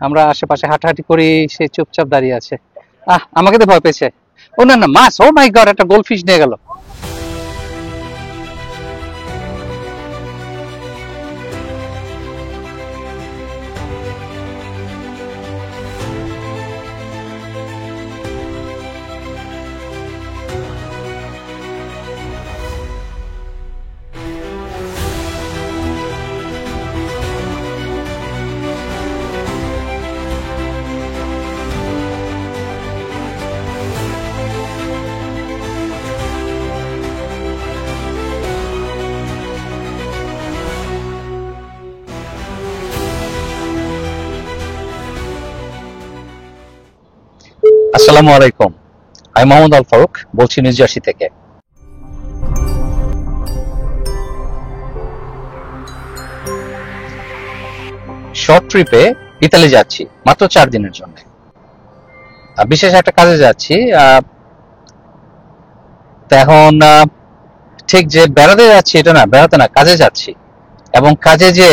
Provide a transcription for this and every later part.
আমরা আশেপাশে হাঁটাহাঁটি করি, সে চুপচাপ দাঁড়িয়ে আছে। আমাকে তো ভয় পেয়েছে। ও না না, মাছ! ও মাই গড, একটা গোল্ডফিশ নিয়ে গেল। আসসালামু আলাইকুম, আমি মোহাম্মদ আল ফারুক, বলছি নিউ জার্সি থেকে। শর্ট ট্রিপে ইতালি যাচ্ছি মাত্র 4 দিনের জন্য। বিশেষ একটা কাজে যাচ্ছি। তো এখন ঠিক যে বেড়াতে যাচ্ছি এটা না, বেড়াতে না, কাজে যাচ্ছি। এবং কাজে যে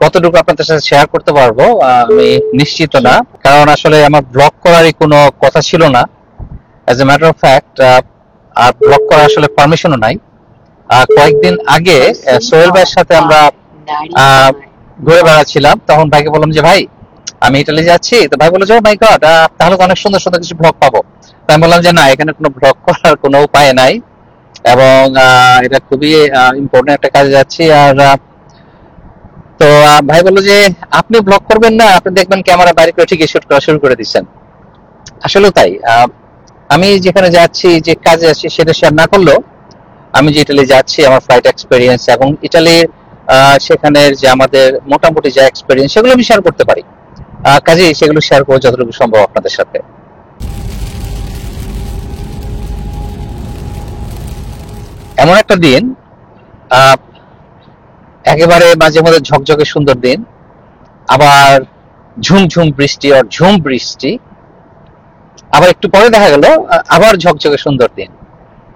কতটুকু আপনাদের সাথে শেয়ার করতে পারবো আমি নিশ্চিত না, কারণ আসলে আমার ব্লগ করারই কোনো কথা ছিল না। As a matter of fact, আর ব্লগ করার আসলে পারমিশনও নাই। কয়েকদিন আগে সোহেল ভাইয়ের সাথে আমরা ঘুরে বেড়াচ্ছিলাম, তখন ভাইকে বললাম যে ভাই আমি ইটালি যাচ্ছি। তো ভাই বললো যে ও মাই গড, তাহলে তো অনেক সুন্দর সুন্দর কিছু ব্লগ পাবো। তাই আমি বললাম যে না, এখানে কোনো ব্লগ করার কোনো উপায় নাই, এবং এটা খুবই ইম্পর্টেন্ট একটা কাজে যাচ্ছি। আর তো ভাই বললো যে আপনি ব্লগ করবেন না, আপনি দেখবেন ক্যামেরা বাইরে করে ঠিকই শুট করা শুরু করে দিচ্ছেন। আসলেও তাই। আমি যেখানে যাচ্ছি, যে কাজে যাচ্ছি, সেটা শেয়ার না করলেও আমি যে ইটালি যাচ্ছি আমার ফ্লাইট এক্সপেরিয়েন্স এবং ইটালির সেখানের যে আমাদের মোটামুটি যে এক্সপেরিয়েন্স, সেগুলো আমি শেয়ার করতে পারি। কাজেই সেগুলো শেয়ার করবো যতটুকু সম্ভব আপনাদের সাথে। এমন একটা দিন, একেবারে মাঝে মধ্যে ঝকঝকে সুন্দর দিন, আবার ঝুমঝুম বৃষ্টি আর ঝুম বৃষ্টি, আবার একটু পরে দেখা গেল আবার ঝকঝকে সুন্দর দিন।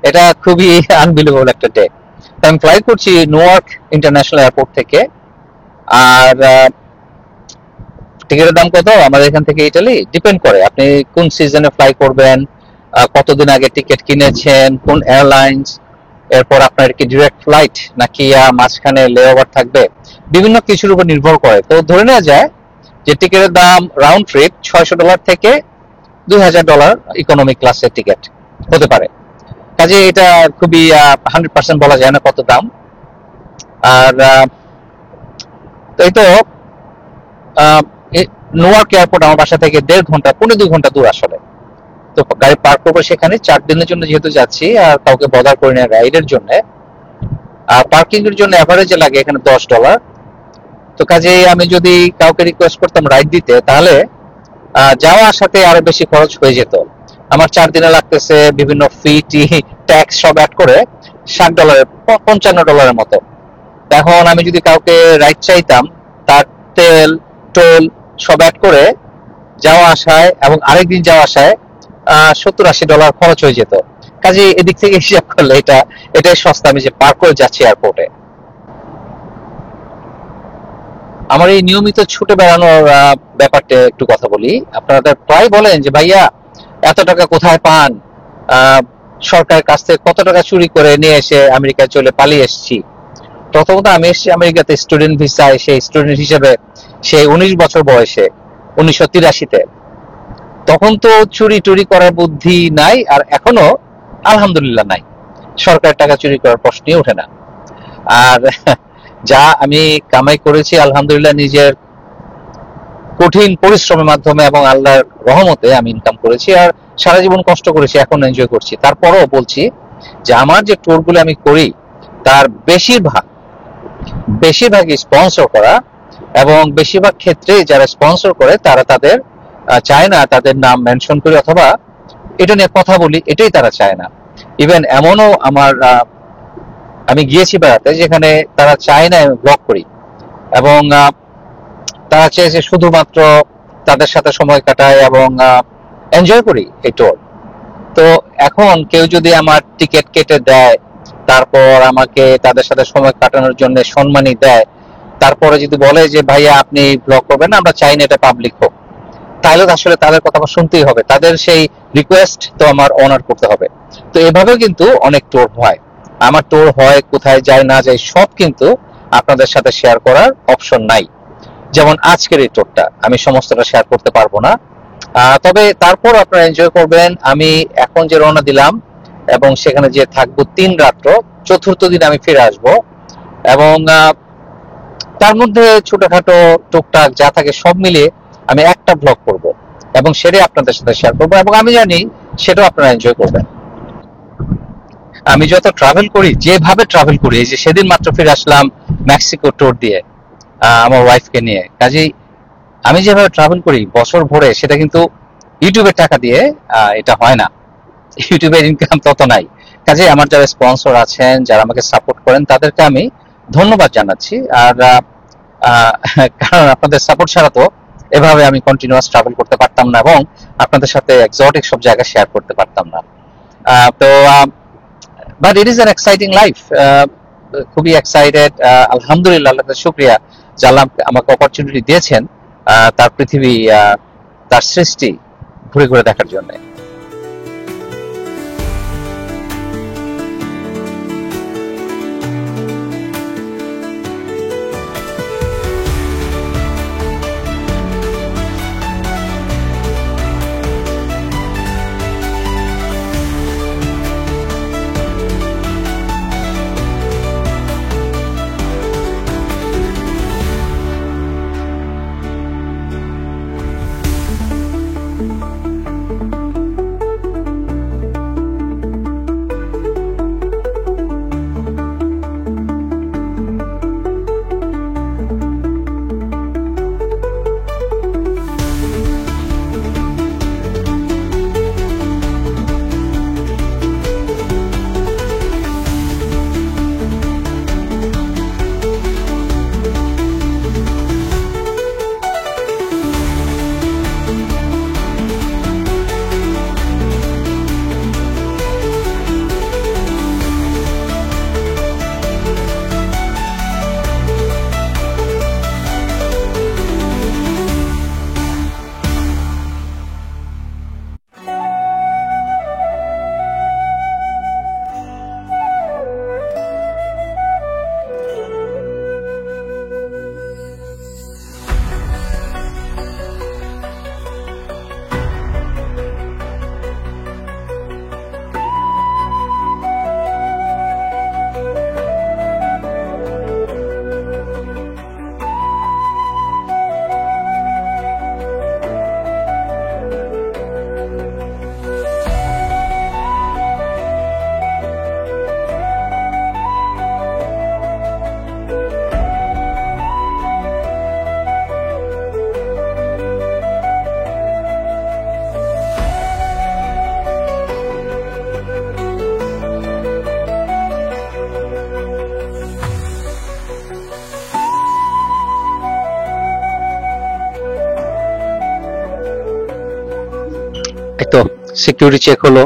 এটা খুবই আনবিলিভেবল একটা ডে। আমি ফ্লাই করছি নিউইয়র্ক ইন্টারন্যাশনাল এয়ারপোর্ট থেকে। আর টিকিটের দাম কত আমাদের এখান থেকে ইটালি ডিপেন্ড করে আপনি কোন সিজনে ফ্লাই করবেন, কতদিন আগে টিকিট কিনেছেন, কোন এয়ারলাইন্স, এরপর আপনার কি ডিরেক্ট ফ্লাইট নাকি মাঝখানে লেওভার থাকবে, বিভিন্ন কিছুর উপর নির্ভর করে। তো ধরে নেওয়া যায় যে টিকিটের দাম রাউন্ড ট্রিপ $600 থেকে $2000 ইকোনমি ক্লাসের টিকিট হতে পারে। কাজে এটা খুবই 100% বলা যায় না কত দাম। আর এই তো নিউইয়র্ক এয়ারপোর্ট আমার বাসা থেকে 1.5 ঘন্টা, 1.5-2 ঘন্টা দূর আসলে। তো গাড়ি পার্ক করবো সেখানে। 4 দিনের জন্য যেহেতু যাচ্ছি, আর কাউকে বদার করি না রাইডের জন্য। পার্কিং এর জন্য এভারেজে লাগে এখানে $10। তো কাজে আমি যদি কাউকে রিকোয়েস্ট করতাম রাইড দিতে, তাহলে যাওয়া আসাতে আরো বেশি খরচ হয়ে যেত। আমার 4 দিনে লাগতেছে বিভিন্ন ফি টি ট্যাক্স সব অ্যাড করে $60, $55 মতো। এখন আমি যদি কাউকে রাইড চাইতাম, তার তেল টোল সব অ্যাড করে যাওয়া আসায় এবং আরেকদিন যাওয়া আসায় $70-80 খরচ হয়ে যেত। কাজে এদিক থেকে হিসাব করলে এটাই সস্তা, আমি যে পার্ক করে যাচ্ছি এয়ারপোর্টে। আমার এই নিয়মিত ছুটে বেড়ানোর ব্যাপারটা একটু কথা বলি। আপনারা প্রায় বলেন যে ভাইয়া এত টাকা কোথায় পান, সরকারের কাছ থেকে কত টাকা চুরি করে নিয়ে এসে আমেরিকায় চলে পালিয়ে এসেছি। প্রথমত আমি এসেছি আমেরিকাতে স্টুডেন্ট ভিসায়, সেই স্টুডেন্ট হিসেবে সেই 19 বছর বয়সে 1983-তে। তখন তো চুরি টুরি করার বুদ্ধি নাই, আর এখনো আলহামদুলিল্লাহ নাই। সরকারের টাকা চুরি করার প্রশ্নই ওঠে না। আর যা আমি কামাই করেছি আলহামদুলিল্লাহ নিজের কঠিন পরিশ্রমের মাধ্যমে এবং আল্লাহর রহমতে আমি ইনকাম করেছি, আর সারা জীবন কষ্ট করেছি, এখন এনজয় করছি। তারপরও বলছি যে আমার যে ট্যুরগুলো আমি করি তার বেশিরভাগই স্পন্সর করা, এবং বেশিরভাগ ক্ষেত্রে যারা স্পন্সর করে তারা তাদের চায় না তাদের নাম মেনশন করি অথবা এটা নিয়ে কথা বলি, এটাই তারা চায় না। ইভেন এমনও আমি গিয়েছি বেড়াতে যেখানে তারা চায় না আমি ব্লগ করি, এবং তারা চেয়েছে শুধুমাত্র তাদের সাথে সময় কাটায় এবং এনজয় করি এই ট্যুর। তো এখন কেউ যদি আমার টিকিট কেটে দেয়, তারপর আমাকে তাদের সাথে সময় কাটানোর জন্য সম্মানই দেয়, তারপরে যদি বলে যে ভাইয়া আপনি ব্লগ করবেন না, আমরা চাই না এটা পাবলিক হোক, তাহলে আসলে তাদের কথা আমার শুনতেই হবে, তাদের সেই রিকোয়েস্ট তো আমার অনার করতে হবে। তো এভাবেও কিন্তু অনেক টোর হয়, আমার টোর হয়, কোথায় যায় না যায় সব কিন্তু আপনাদের সাথে শেয়ার করার অপশন নাই। যেমন আজকের এই টোরটা আমি সমস্তটা শেয়ার করতে পারবো না, তবে তারপর আপনারা এনজয় করবেন। আমি এখন যে রওনা দিলাম এবং সেখানে যে থাকবো 3 রাত্র, চতুর্থ দিন আমি ফিরে আসব, এবং তার মধ্যে ছোটখাটো টুকটাক যা থাকে সব মিলিয়ে আমি একটা ব্লগ করব এবং সেটাই আপনাদের সাথে শেয়ার করব, এবং আমি জানি সেটাও আপনারা এনজয় করবেন। আমি যত ট্রাভেল করি, যেভাবে ট্রাভেল করি, এই যে সেদিন মাত্র ফিরে আসলাম মেক্সিকো ট্যুর দিয়ে আমার ওয়াইফকে নিয়ে, কাজেই আমি যেভাবে ট্রাভেল করি বছর ভরে, সেটা কিন্তু ইউটিউবের টাকা দিয়ে এটা হয় না, ইউটিউবের ইনকাম তত নাই। কাজে আমার যারা স্পন্সর আছেন, যারা আমাকে সাপোর্ট করেন, তাদেরকে আমি ধন্যবাদ জানাচ্ছি। আর কারণ আপনাদের সাপোর্ট ছাড়া তো এভাবে আমি কন্টিনিউয়াস ট্রাভেল করতে পারতাম না এবং আপনাদের সাথে এক্সোটিক সব জায়গা শেয়ার করতে পারতাম না। তো but it is an exciting life, খুবই এক্সাইটেড। আলহামদুলিল্লাহ, আল্লাহর শুকরিয়া যে আল্লাহ আমাকে অপরচুনিটি দিয়েছেন তার পৃথিবী, তার সৃষ্টি ঘুরে ঘুরে দেখার জন্য। তো সিকিউরিটি চেক হলো,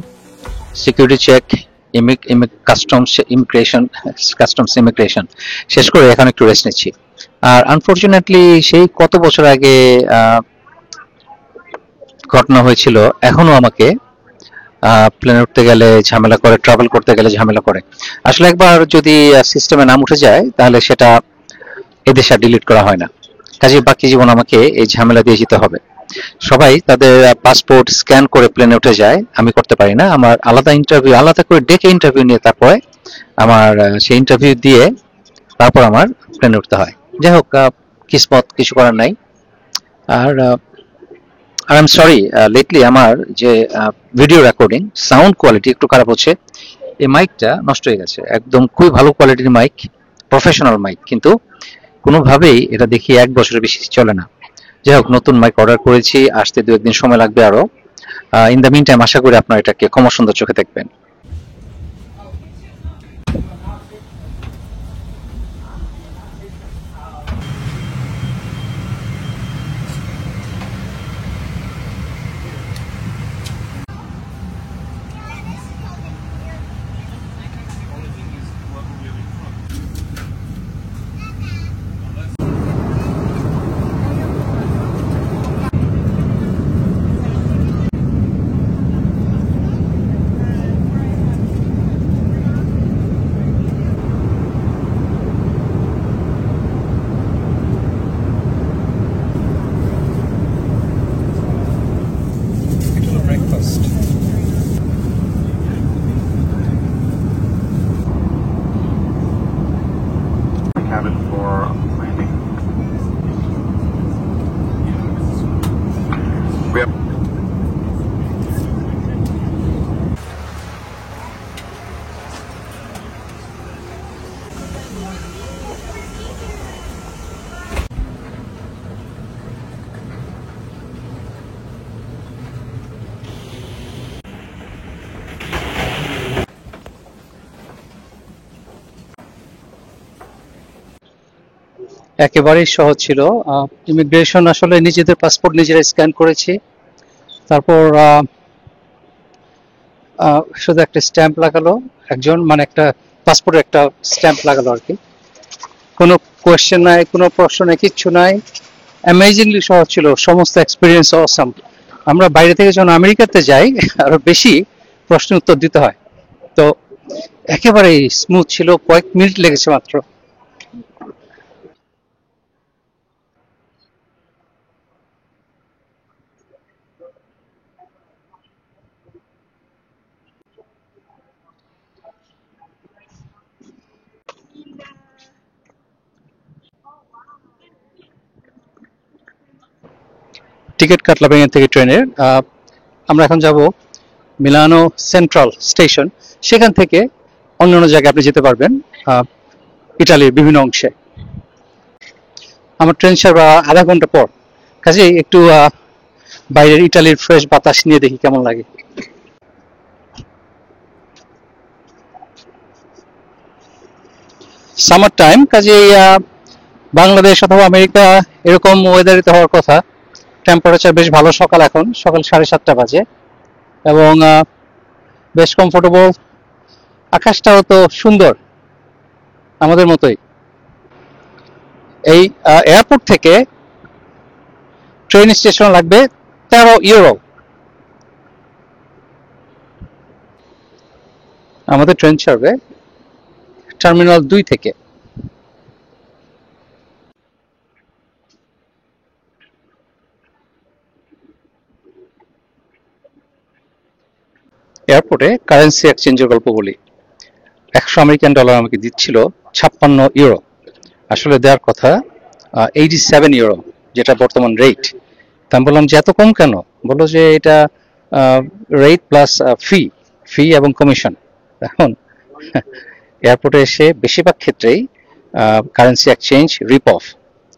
সিকিউরিটি চেক, কাস্টমস ইমিগ্রেশন শেষ করে এখন একটু রেস্ট নিচ্ছি। আর আনফরচুনেটলি সেই কত বছর আগে ঘটনা হয়েছিল, এখনো আমাকে প্লেনে উঠতে গেলে ঝামেলা করে, ট্রাভেল করতে গেলে ঝামেলা করে। আসলে একবার যদি সিস্টেমে নাম উঠে যায় তাহলে সেটা এদেশে ডিলিট করা হয় না, কাজে বাকি জীবন আমাকে এই ঝামেলা দিয়ে যেতে হবে। সবাই তাদের পাসপোর্ট স্ক্যান করে প্লেনে উঠে যায়, আমি করতে পারি না। আমার আলাদা ইন্টারভিউ, আলাদা করে ডেকে ইন্টারভিউ নিয়ে তারপরে আমার সেই ইন্টারভিউ দিয়ে তারপর আমার প্লেনে উঠতে হয়। যাই হোক, কিসমত, কিছু করার নাই। আর আই এম সরি, লেটলি আমার যে ভিডিও রেকর্ডিং সাউন্ড কোয়ালিটি একটু খারাপ হচ্ছে। এই মাইকটা নষ্ট হয়ে গেছে, একদম খুবই ভালো কোয়ালিটির মাইক, প্রফেশনাল মাইক, কিন্তু কোনোভাবেই এটা দেখি 1 বছরের বেশি চলে না। যাই হোক, নতুন মাইক অর্ডার করেছি, আসতে 2-1 দিন সময় লাগবে আরো। ইন দ্য মিন টাইম আশা করি আপনারা এটাকে ক্ষমা সুন্দর চোখে দেখবেন। একেবারেই সহজ ছিল। ইমিগ্রেশন আসলে নিজেদের পাসপোর্ট নিজেরা স্ক্যান করেছি, তারপর শুধু একটা স্ট্যাম্প লাগালো, একজন মানে একটা পাসপোর্টে একটা স্ট্যাম্প লাগালো আর কি। কোনো কোয়েশ্চেন নাই, কোনো প্রশ্ন নেই, কিচ্ছু নাই। অ্যামেজিংলি সহজ ছিল, সমস্ত এক্সপিরিয়েন্স অসাম। আমরা বাইরে থেকে যখন আমেরিকাতে যাই আরো বেশি প্রশ্ন উত্তর দিতে হয়, তো একেবারেই স্মুথ ছিল, কয়েক মিনিট লেগেছে মাত্র। টিকিট কাটলাম এখান থেকে ট্রেনের। আমরা এখন যাব মিলানো সেন্ট্রাল স্টেশন, সেখান থেকে অন্যান্য জায়গায় আপনি যেতে পারবেন ইটালির বিভিন্ন অংশে। আমার ট্রেন ছাড়া আধা ঘন্টা পর, কাজেই একটু বাইরের ইটালির ফ্রেশ বাতাস নিয়ে দেখি কেমন লাগে। সামার টাইম, কাজেই বাংলাদেশ অথবা আমেরিকা এরকম ওয়েদারিতে হওয়ার কথা। টেম্পারেচার বেশ ভালো, সকাল এখন সকাল 7:30 বাজে, এবং বেশ কমফোর্টেবল। আকাশটাও তো সুন্দর, আমাদের মতোই। এই এয়ারপোর্ট থেকে ট্রেন স্টেশন লাগবে 13 ইউরো। আমাদের ট্রেন ছাড়বে টার্মিনাল 2 থেকে। এয়ারপোর্টে কারেন্সি এক্সচেঞ্জের গল্প বলি। 100 আমেরিকান ডলার আমাকে দিচ্ছিল 56 ইউরো। আসলে দেওয়ার কথা 87 ইউরো, যেটা বর্তমান রেট। তা আমি বললাম যে এত কম কেন? বললো যে এটা রেট প্লাস ফি, ফি এবং কমিশন। এখন এয়ারপোর্টে এসে বেশিরভাগ ক্ষেত্রেই কারেন্সি এক্সচেঞ্জ রিপ অফ,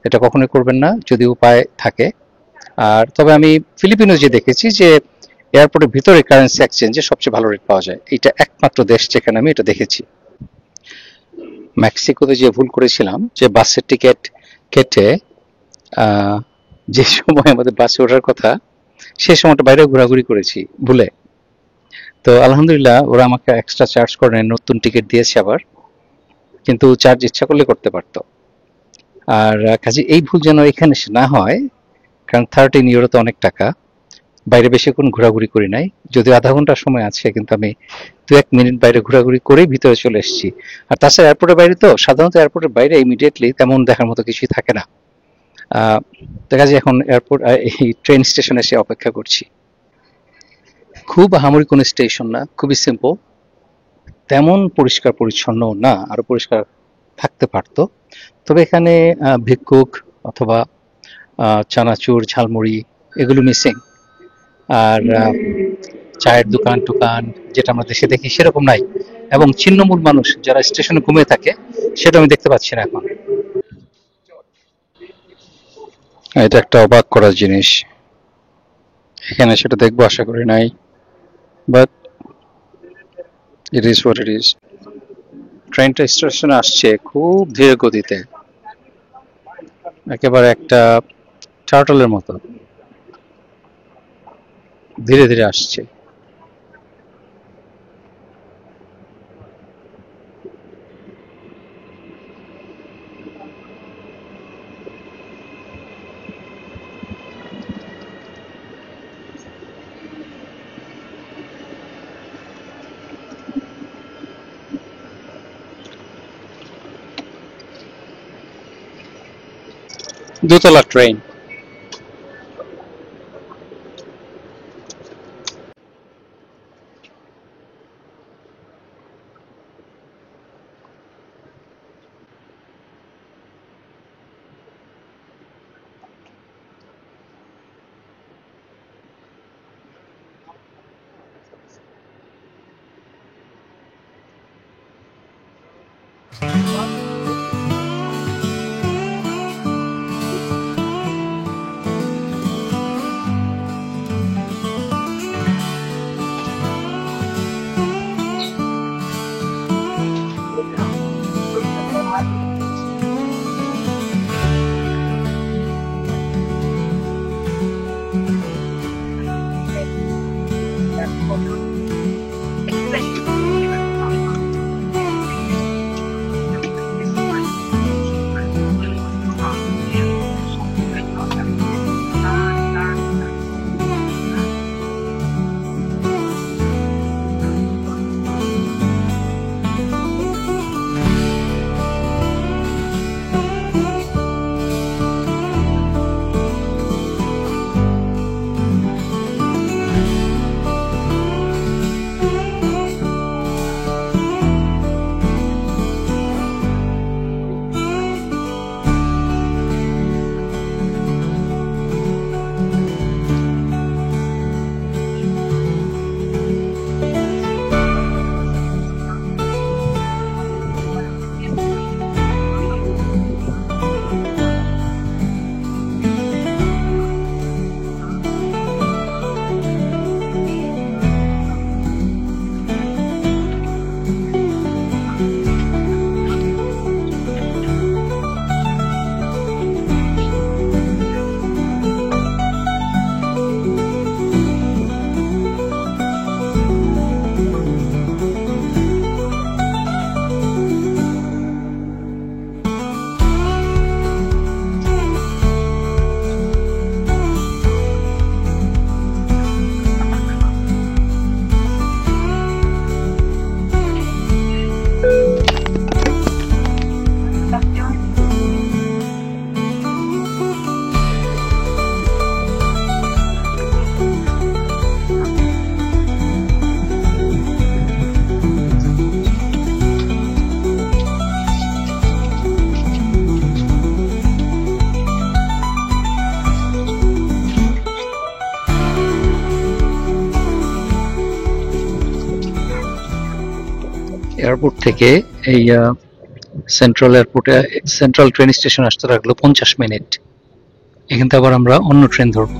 এটা কখনোই করবেন না যদি উপায় থাকে। আর তবে আমি ফিলিপিনো যে দেখেছি যে এয়ারপোর্টের ভিতরে কারেন্সি এক্সচেঞ্জে সবচেয়ে ভালো রেট পাওয়া যায়, এটা একমাত্র দেশ যেখানে আমি এটা দেখেছি। মেক্সিকোতে যে ভুল করেছিলাম যে বাসের টিকিট কেটে আহ, যে সময় আমাদের বাসে ওঠার কথা সেই সময়টা বাইরে ঘোরাঘুরি করেছি ভুলে। তো আলহামদুলিল্লাহ ওরা আমাকে এক্সট্রা চার্জ করে নতুন টিকিট দিয়েছে আবার, কিন্তু চার্জ ইচ্ছা করলে করতে পারতো। আর কাজে এই ভুল যেন এখানে না হয়, কারণ 13 ইউরো তো অনেক টাকা। বাইরে বেশিক্ষণ ঘোরাঘুরি করি নাই, যদিও আধা ঘন্টার সময় আছে, কিন্তু আমি 2-1 মিনিট বাইরে ঘোরাঘুরি করেই ভিতরে চলে এসেছি। আর তাছাড়া এয়ারপোর্টের বাইরে তো সাধারণত এয়ারপোর্টের বাইরে ইমিডিয়েটলি তেমন দেখার মতো কিছুই থাকে না। আহ, দেখা যায় এখন এয়ারপোর্ট এই ট্রেন স্টেশনে এসে অপেক্ষা করছি। খুব আহামরি কোনো স্টেশন না, খুবই সিম্পল। তেমন পরিষ্কার পরিচ্ছন্ন না, আরো পরিষ্কার থাকতে পারতো। তবে এখানে ভিক্ষুক অথবা চানাচুর ঝালমুড়ি এগুলো মিসিং। আর চায়ের দোকান টোকান যেটা আমরা দেশে দেখি সেরকম নাই, এবং ছিন্নমূল মানুষ যারা স্টেশনে ঘুমিয়ে থাকে সেটা আমি দেখতে পাচ্ছি না এখন। এটা একটা অবাক করার জিনিস, এখানে সেটা দেখবো আশা করি নাই, but it is what it is. ট্রেনটা স্টেশনে আসছে খুব ধীরে গতিতে, একেবারে একটা টার্টলের মতো ধীরে ধীরে আসছে। দোতলা ট্রেন। এয়ারপোর্ট থেকে এই সেন্ট্রাল এয়ারপোর্টে সেন্ট্রাল ট্রেন স্টেশন আসতে লাগলো 50 মিনিট। এখান থেকে আবার আমরা অন্য ট্রেন ধরবো।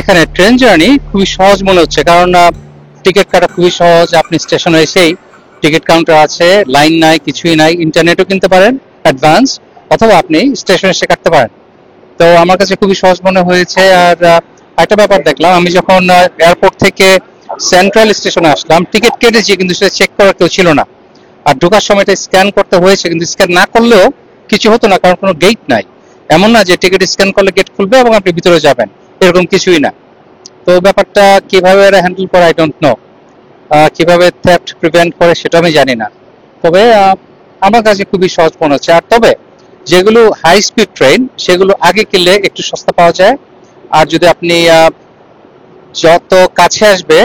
এখানে ট্রেন জার্নি খুবই সহজ মনে হচ্ছে, কারণ টিকিট কাটা খুবই সহজ। আপনি স্টেশনে এসেই টিকিট কাউন্টার আছে, লাইন নাই, কিছুই নাই। ইন্টারনেটও কিনতে পারেন অ্যাডভান্স, অথবা আপনি স্টেশনে এসে কাটতে পারেন। তো আমার কাছে খুবই সহজ মনে হয়েছে। আর একটা ব্যাপার দেখলাম, আমি যখন এয়ারপোর্ট থেকে সেন্ট্রাল স্টেশনে আসলাম, টিকিট কেটেছি কিন্তু সেটা চেক করার কেউ ছিল না। আর ঢোকার সময় এটা স্ক্যান করতে হয়েছে, কিন্তু স্ক্যান না করলেও কিছু হতো না, কারণ কোনো গেট নাই। এমন না যে টিকিট স্ক্যান করলে গেট খুলবে এবং আপনি ভিতরে যাবেন, এরকম কিছুই না। তো ব্যাপারটা কিভাবে এরা হ্যান্ডেল করে আই ডোন্ট নো, কিভাবে থেফট প্রিভেন্ট করে সেটা আমি জানি না। তবে আমার কাছে খুবই সহজ মনে হচ্ছে। আর তবে যেগুলো হাই স্পিড ট্রেন সেগুলো আগে কিনলে একটু সস্তা পাওয়া যায়। আর যদি আপনি যত কাছে আসবে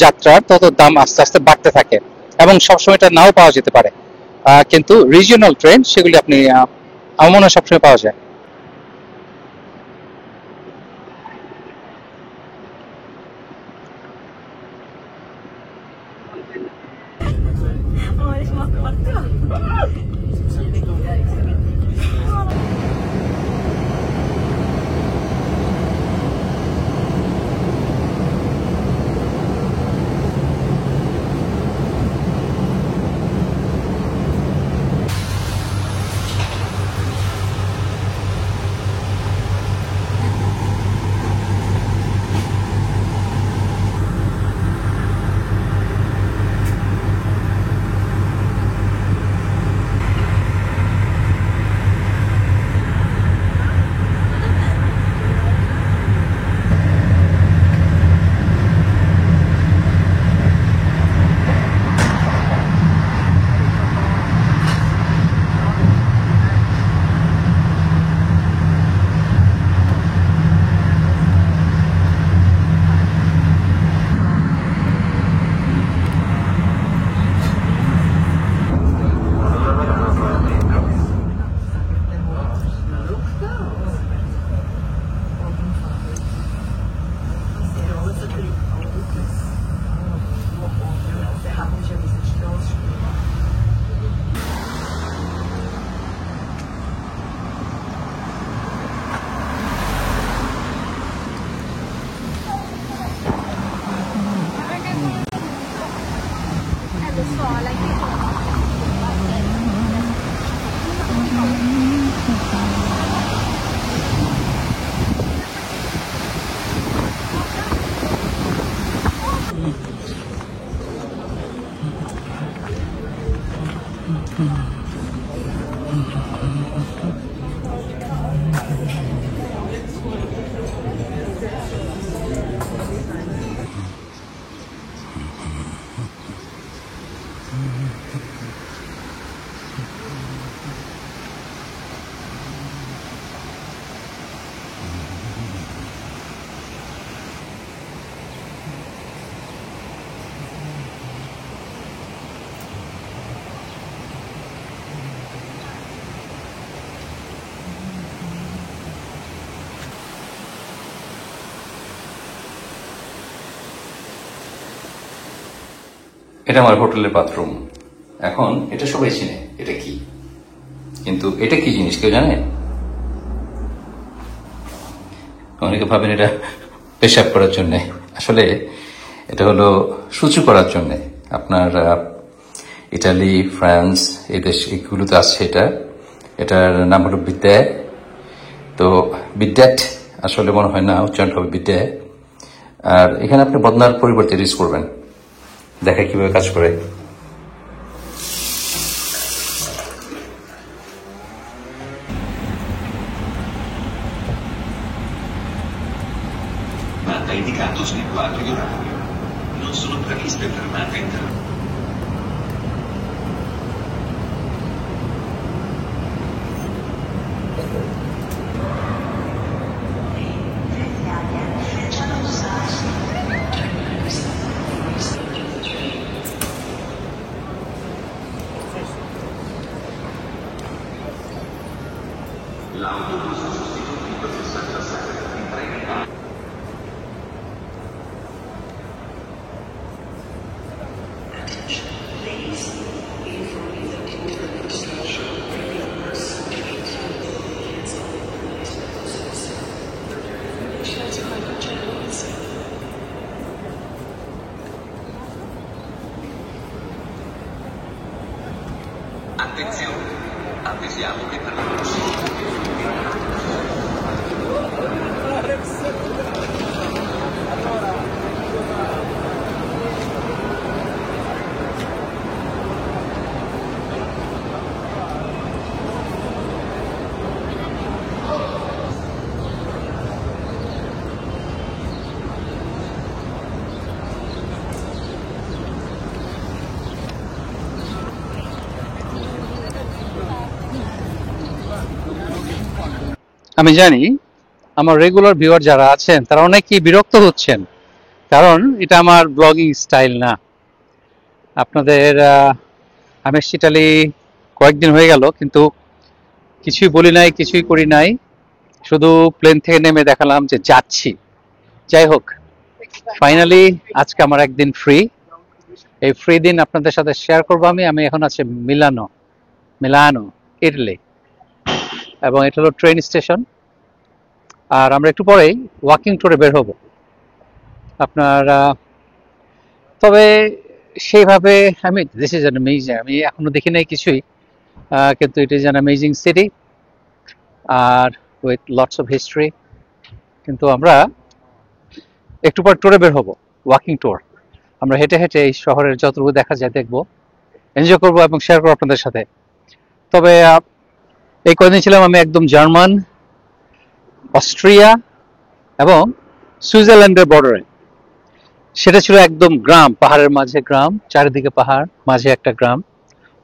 যাত্রার, তত দাম আস্তে আস্তে বাড়তে থাকে এবং সবসময় এটা নাও পাওয়া যেতে পারে। কিন্তু রিজিওনাল ট্রেন সেগুলি আপনি আমার মনে হয় সবসময় পাওয়া যায়। এটা আমার হোটেলের বাথরুম। এখন এটা সবাই চিনে, এটা কি, কিন্তু এটা কি জিনিস কেউ জানে? অনেকে ভাবেন এটা পেশাব করার জন্য, আসলে এটা হলো সূচু করার জন্য। আপনার ইটালি, ফ্রান্স এই দেশ এগুলোতে আছে এটা। এটার নাম হলো বিদ্যায়। তো বিদ্যাট আসলে মনে হয় না, উচ্চারণ হবে বিদ্যায়। আর এখানে আপনি বদনার পরিবর্তে ইউজ করবেন। দেখা কিভাবে কাজ করে। Ha indicato sul quadro di orario. Non sono previste fermate interrotte. L'autobus sostitutivo del 67 in treno. Attenzione, avvisiamo che per la prossima আমি জানি আমার রেগুলার ভিউয়ার যারা আছেন তারা অনেকেই বিরক্ত হচ্ছেন, কারণ এটা আমার ব্লগিং স্টাইল না। আপনাদের আমি ইটালি কয়েকদিন হয়ে গেল, কিন্তু কিছুই বলি নাই, কিছুই করি নাই, শুধু প্লেন থেকে নেমে দেখালাম যে যাচ্ছি। যাই হোক, ফাইনালি আজকে আমার একদিন ফ্রি। এই ফ্রি দিন আপনাদের সাথে শেয়ার করবো। আমি এখন আছি মিলানো, ইটালি, এবং এটা হলো ট্রেন স্টেশন। আর আমরা একটু পরেই ওয়াকিং ট্যুরে বের হব। আপনার তবে সেইভাবে দিস ইজ অ্যান অ্যামেজিং, আমি এখনো দেখি নাই কিছুই, কিন্তু it is an amazing city আর উইথ লটস অফ হিস্ট্রি। কিন্তু আমরা একটু পর ট্যুরে বের হব, ওয়াকিং ট্যুর। আমরা হেঁটে হেঁটে এই শহরের যতটুকু দেখা যায় দেখবো, এনজয় করবো এবং শেয়ার করবো আপনাদের সাথে। তবে এই কদিন ছিলাম আমি একদম জার্মান, অস্ট্রিয়া এবং সুইজারল্যান্ডের বর্ডারে। সেটা ছিল একদম গ্রাম, পাহাড়ের মাঝে গ্রাম, চারিদিকে পাহাড়, মাঝে একটা গ্রাম।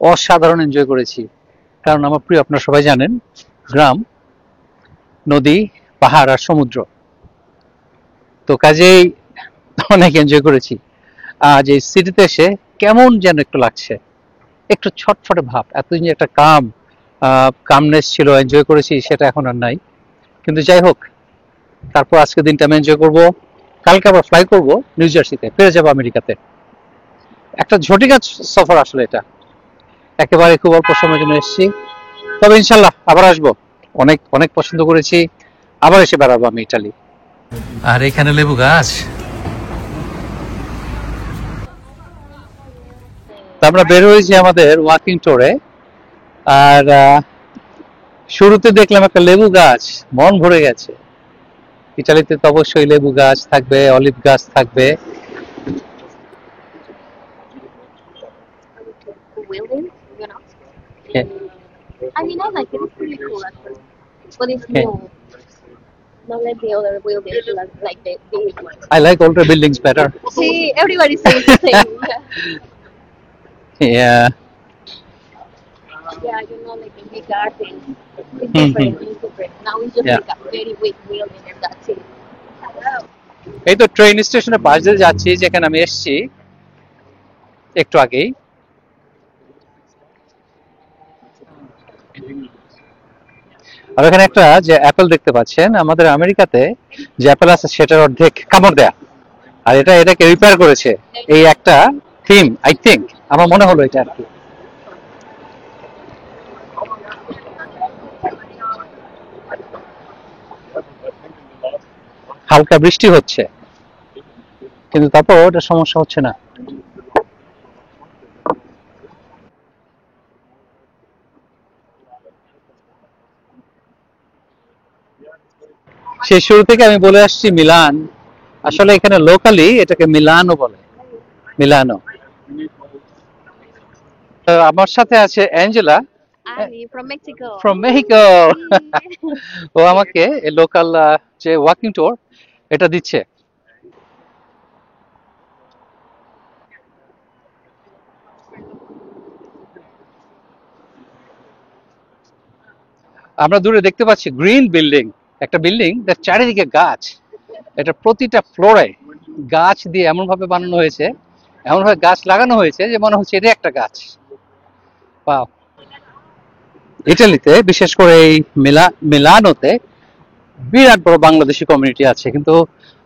অসাধারণ এনজয় করেছি, কারণ আমার প্রিয়, আপনারা সবাই জানেন, গ্রাম, নদী, পাহাড় আর সমুদ্র। তো কাজেই অনেক এনজয় করেছি। আজ এই সিটিতে এসে কেমন যেন একটু লাগছে, একটু ছটফটে ভাব। এতদিন যে একটা কামনেস ছিল, এনজয় করেছি, সেটা এখন আর নাই। কিন্তু যাই হোক, তারপর আজকে দিনটা আমি এনজয় করবো। কালকে আবার ফ্লাই করবো নিউ জার্সিতে, ফিরে যাবো আমেরিকাতে। একটা ঝটিকা সফর আসলে এটা, একেবারে খুব অল্প সময়ের জন্য এসেছি। তবে ইনশাল্লাহ আবার আসবো, অনেক অনেক পছন্দ করেছি, আবার এসে বেড়াবো আমি ইটালি। আর এখানে লেবু গাছ। আমরা বের হয়েছি আমাদের ওয়াকিং ট্যুরে। আর শুরুতে দেখলাম একটা লেবু গাছ, মন ভরে গেছে। ইটালিতে তো অবশ্যই লেবু গাছ থাকবে, অলিভ গাছ থাকবে। Wielding, you know. Yeah. I mean, I like it. It's pretty cool, actually. But it's Okay. new. Not like the other buildings, like the big ones. I like older buildings better. See, everybody says the same. Yeah. Yeah, you know, like the big garden. It's different. It's different. Now it's just Yeah. like a very big building, and that's it. এই তো train স্টেশনের পাশ দিয়ে যাচ্ছি, যেখানে আমি এসেছি একটু আগেই। আর এখানে একটা যে অ্যাপেল দেখতে পাচ্ছেন, আমাদের আমেরিকাতে যে অ্যাপেল আছে সেটার অর্ধেক কামড় দেয়া, আর এটাকে রিপেয়ার করেছে। এই একটা থিম আই থিঙ্ক, আমার মনে হলো এটা আর কি। হালকা বৃষ্টি হচ্ছে, কিন্তু তারপর ওটা সমস্যা হচ্ছে না। সেই শুরু থেকে আমি বলে আসছি মিলান, আসলে এখানে লোকালি এটাকে মিলানো বলে, মিলানো। আমার সাথে আছে Angela Ali from Mexico. From Mexico. ও আমাকে লোকাল যে ওয়াকিং ট্যুর এটা দিচ্ছে। আমরা দূরে দেখতে পাচ্ছি গ্রিন বিল্ডিং, একটা বিল্ডিং তার চারিদিকে গাছ, এটা প্রতিটা ফ্লোরে গাছ দিয়ে এমন ভাবে বানানো হয়েছে, এমন ভাবে গাছ লাগানো হয়েছে যে মনে হচ্ছে এটা একটা গাছ। Wow! ইটালিতে বিশেষ করে এই মিলানোতে বিরাট বড় বাংলাদেশি কমিউনিটি আছে, কিন্তু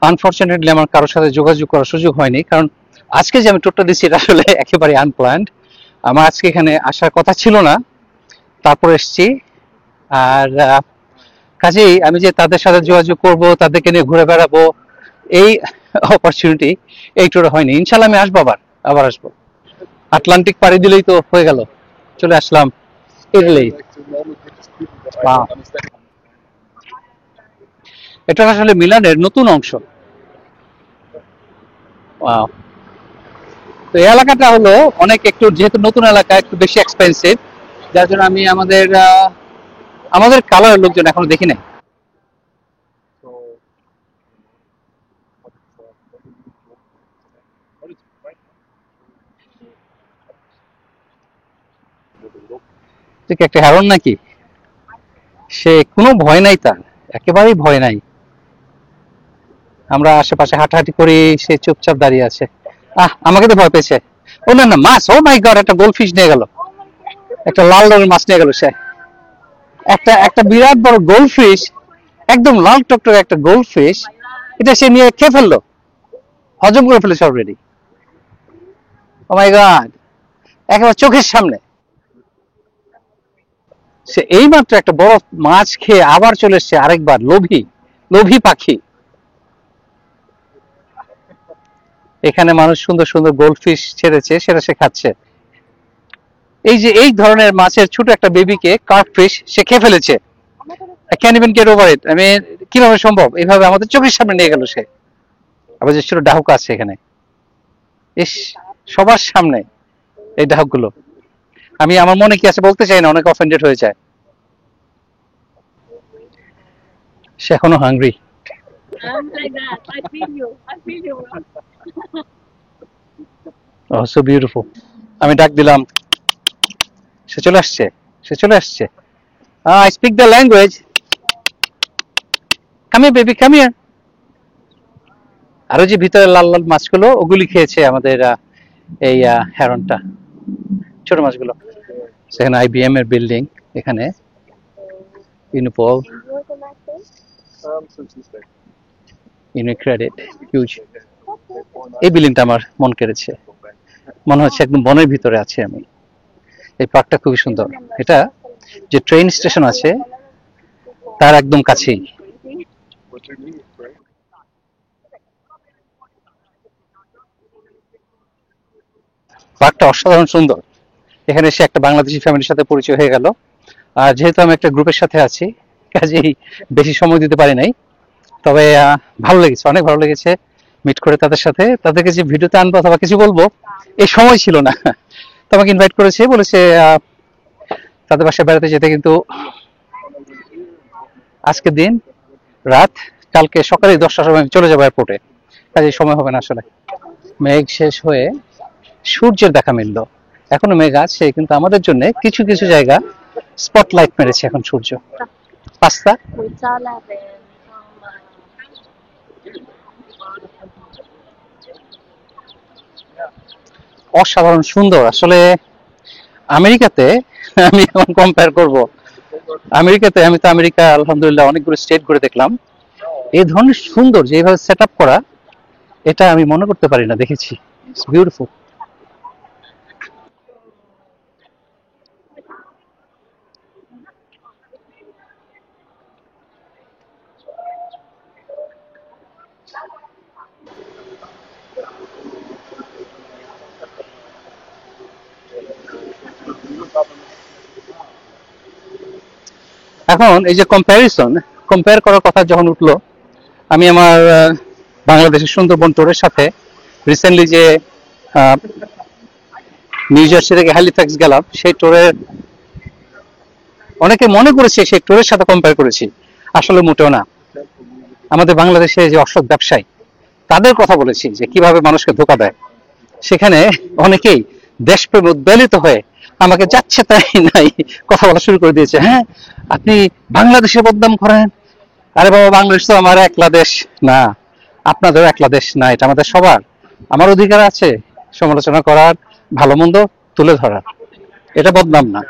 আনফরচুনেটলি আমার কারোর সাথে যোগাযোগ করার সুযোগ হয়নি, কারণ আজকে যে আমি ট্যুরটা দিচ্ছি এটা আসলে একেবারে আনপ্ল্যান্ড। আমার আজকে এখানে আসার কথা ছিল না, তারপর এসছি। আর কাজেই আমি যে তাদের সাথে যোগাযোগ করব, তাদেরকে নিয়ে ঘুরে বেড়াবো, এই অপরচুনিটি এই ট্যুরে হয়নি। ইনশাল্লাহ আমি আসবো, আবার আসবো। আটলান্টিক পাড়ি দিলেই তো হয়ে গেল, চলে আসলাম ইটালি। Wow! এটা আসলে মিলানের নতুন অংশ। Wow! তো এই এলাকাটা হলো অনেক একটু, যেহেতু নতুন এলাকা, একটু বেশি এক্সপেন্সিভ, যার জন্য আমি আমাদের কালারের লোকজন এখনো দেখি নাই। ঠিক একটা হ্যারন নাকি, সে কোনো ভয় নাই তার, একেবারেই ভয় নাই। আমরা আশেপাশে হাঁটাহাঁটি করি, সে চুপচাপ দাঁড়িয়ে আছে। আমাকে তো ভয় পেয়েছে। ও না না, মাছ! ও মাই গড, একটা গোল্ড ফিশ নিয়ে গেল, একটা লাল রঙের মাছ নিয়ে গেল সে। একটা একটা বিরাট বড় গোল্ড ফিশ, একদম লাল টকটকে একটা গোল্ড ফিশ, এটা সে নিয়ে খেয়ে ফেললো, হজম করে ফেলেছে অলরেডি। ও মাই গড, একেবারে চোখের সামনে। সে এইমাত্র একটা বড় মাছ খেয়ে আবার চলে এসছে আরেকবার। লোভী, লোভী পাখি। এখানে মানুষ সুন্দর সুন্দর গোল্ড ফিশ ছেড়েছে, সেটা সে খাচ্ছে। এই যে এই ধরনের মাছের ছোট একটা বেবিকে কার্প ফিশ সে খেয়ে ফেলেছে। I can't even get over it. আমি, কিভাবে সম্ভব, এইভাবে আমাদের চোখের সামনে নিয়ে গেল সে। আবার যে ছোট ডাহুক আছে এখানে, ইস, সবার সামনে এই ডাহুকগুলো। আমি আমার মনে কি আছে বলতে চাই না, অনেক অফেন্ডেড হয়ে যায়। সে এখনো hungry. I'm like that. I feel you. I feel you. Oh, so beautiful. আমি ডাক দিলাম, সে চলে আসছে, সে চলে আসছে। I speak the language. Come here, baby, come here. আরো যে ভিতরে লাল লাল মাছগুলো, ওগুলি খেয়েছে আমাদের এই হেরনটা, ছোট মাছগুলো। সেখানে IBM এর বিল্ডিং, এখানে Unipol, Enjoy the matches. UniCredit, huge. এই বিল্ডিংটা আমার মন কেড়েছে, মনে হচ্ছে একদম বনের ভিতরে আছি আমি। এই পার্কটা খুবই সুন্দর। এটা যে ট্রেন স্টেশন আছে তার একদম কাছেই। পার্কটা অসাধারণ সুন্দর। এখানে এসে একটা বাংলাদেশি ফ্যামিলির সাথে পরিচয় হয়ে গেল। আর যেহেতু আমি একটা গ্রুপের সাথে আছি, কাজেই বেশি সময় দিতে পারি নাই। তবে ভালো লেগেছে, অনেক ভালো লেগেছে মিট করে তাদের সাথে। তাদেরকে যে ভিডিওতে আনবো অথবা কিছু বলবো, এই সময় ছিল না। তো আমাকে ইনভাইট করেছে, বলেছে তাদের বাসায় বেড়াতে যেতে, কিন্তু আজকের দিন রাত, কালকে সকালে 10টার সময় আমি চলে যাবো এয়ারপোর্টে, কাজে সময় হবে না আসলে। মেঘ শেষ হয়ে সূর্যের দেখা মিলল, এখনো মেঘ আছে, কিন্তু আমাদের জন্য কিছু কিছু জায়গা স্পটলাইট মেরেছে এখন সূর্য। পাস্তা With salad and অসাধারণ সুন্দর আসলে। আমেরিকাতে আমি এখন কম্পেয়ার করব, আমেরিকাতে আমি তো আমেরিকা আলহামদুলিল্লাহ অনেকগুলো স্টেট ঘুরে দেখলাম, এই ধরনের সুন্দর যেভাবে সেট আপ করা, এটা আমি মনে করতে পারি না দেখেছি। It's beautiful. এখন এই যে কম্পেয়ার করার কথা যখন উঠলো, আমি আমার বাংলাদেশের সুন্দরবন ট্যুরের সাথে রিসেন্টলি যে নিউ জার্সি থেকে হ্যালিফ্যাক্স গেলাম, সেই ট্যুরের অনেকে মনে করেছে সেই ট্যুরের সাথে কম্পেয়ার করেছি, আসলে মোটেও না। আমাদের বাংলাদেশে যে অসৎ ব্যবসায়ী, তাদের কথা বলেছি যে কিভাবে মানুষকে ধোকা দেয়। সেখানে অনেকেই দেশপ্রেম উদ্বেলিত হয়ে আমাকে যাচ্ছে তাই নাই কথা বলা শুরু করে দিয়েছে। হ্যাঁ, আপনি বাংলাদেশের বদনাম করেন। আরে বাবা, বাংলাদেশ তো আমার একলা দেশ না, আপনাদেরও একলা দেশ না, এটা আমাদের সবার। আমার অধিকার আছে সমালোচনা করার, ভালো মন্দ তুলে ধরার, এটা বদনাম না।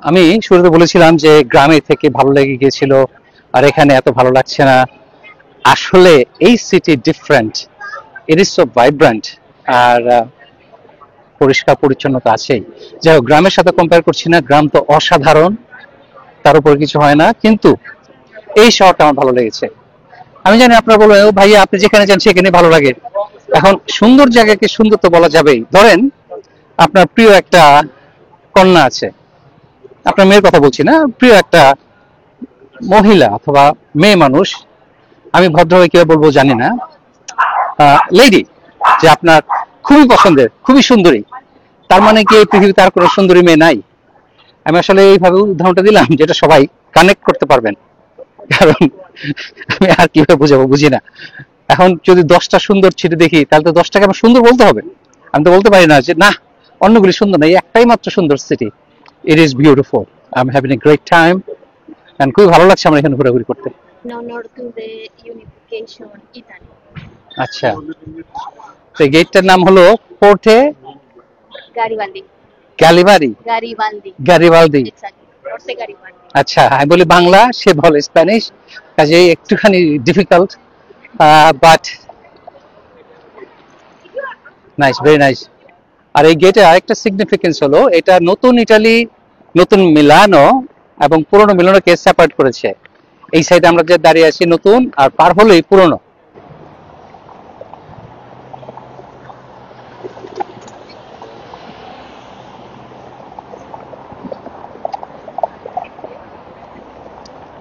আমি শুরুতে বলেছিলাম যে গ্রামে থেকে ভালো লেগে গিয়েছিল, আর এখানে এত ভালো লাগছে না। আসলে এই city different, it is so vibrant, আর পরিষ্কার পরিচ্ছন্নতা আছেই। যাই হোক, গ্রামের সাথে কম্পেয়ার করছি না, গ্রাম তো অসাধারণ, তার উপর কিছু হয় না, কিন্তু এই শহরটা আমার ভালো লেগেছে। আমি জানি আপনারা বলবেন, ও ভাইয়া আপনি যেখানে যান সেখানে ভালো লাগে। এখন সুন্দর জায়গাকে সুন্দর তো বলা যাবেই। ধরেন আপনার প্রিয় একটা কন্যা আছে, আপনার মেয়ের কথা বলছি না, প্রিয় একটা মহিলা অথবা মেয়ে মানুষ, আমি ভদ্রভাবে কিভাবে বলবো জানি না, লেডি, যে আপনার খুবই পছন্দের, খুবই সুন্দরী, তার মানে কি এই পৃথিবীতে আর কোনো সুন্দরী মেয়ে নাই? আমি আসলে এইভাবে উদাহরণটা দিলাম যেটা সবাই কানেক্ট করতে পারবেন, কারণ আমি আর কিভাবে বুঝাবো বুঝি না। এখন যদি 10টা সুন্দর ছিটে দেখি, তাহলে তো 10টাকে আমার সুন্দর বলতে হবে। আমি তো বলতে পারি না যে না, অন্যগুলি সুন্দর না, এই একটাই মাত্র সুন্দর city. It is beautiful, I am having a great time, and খুবই ভালো লাগছে আমার এখানে ঘোরাঘুরি করতে। In honor to the unification Italy. আচ্ছা, তো এই গেটটার নাম হলো পোর্টে Garibaldi. গ্যালিবারি, Garibaldi. গ্যারিবালদি। Exactly. Forte Garibaldi. আচ্ছা, আমি বলি বাংলা, সে বলে স্প্যানিশ, কাজেই একটুখানি difficult, but nice, very nice. আর এই গেটে আরেকটা সিগনিফিকেন্স হলো, এটা নতুন ইটালি, নতুন মিলানো এবং পুরনো মিলানোকে সেপারেট করেছে। এই সাইডে আমরা যে দাঁড়িয়ে আছি নতুন, আর পার হলেই পুরনো।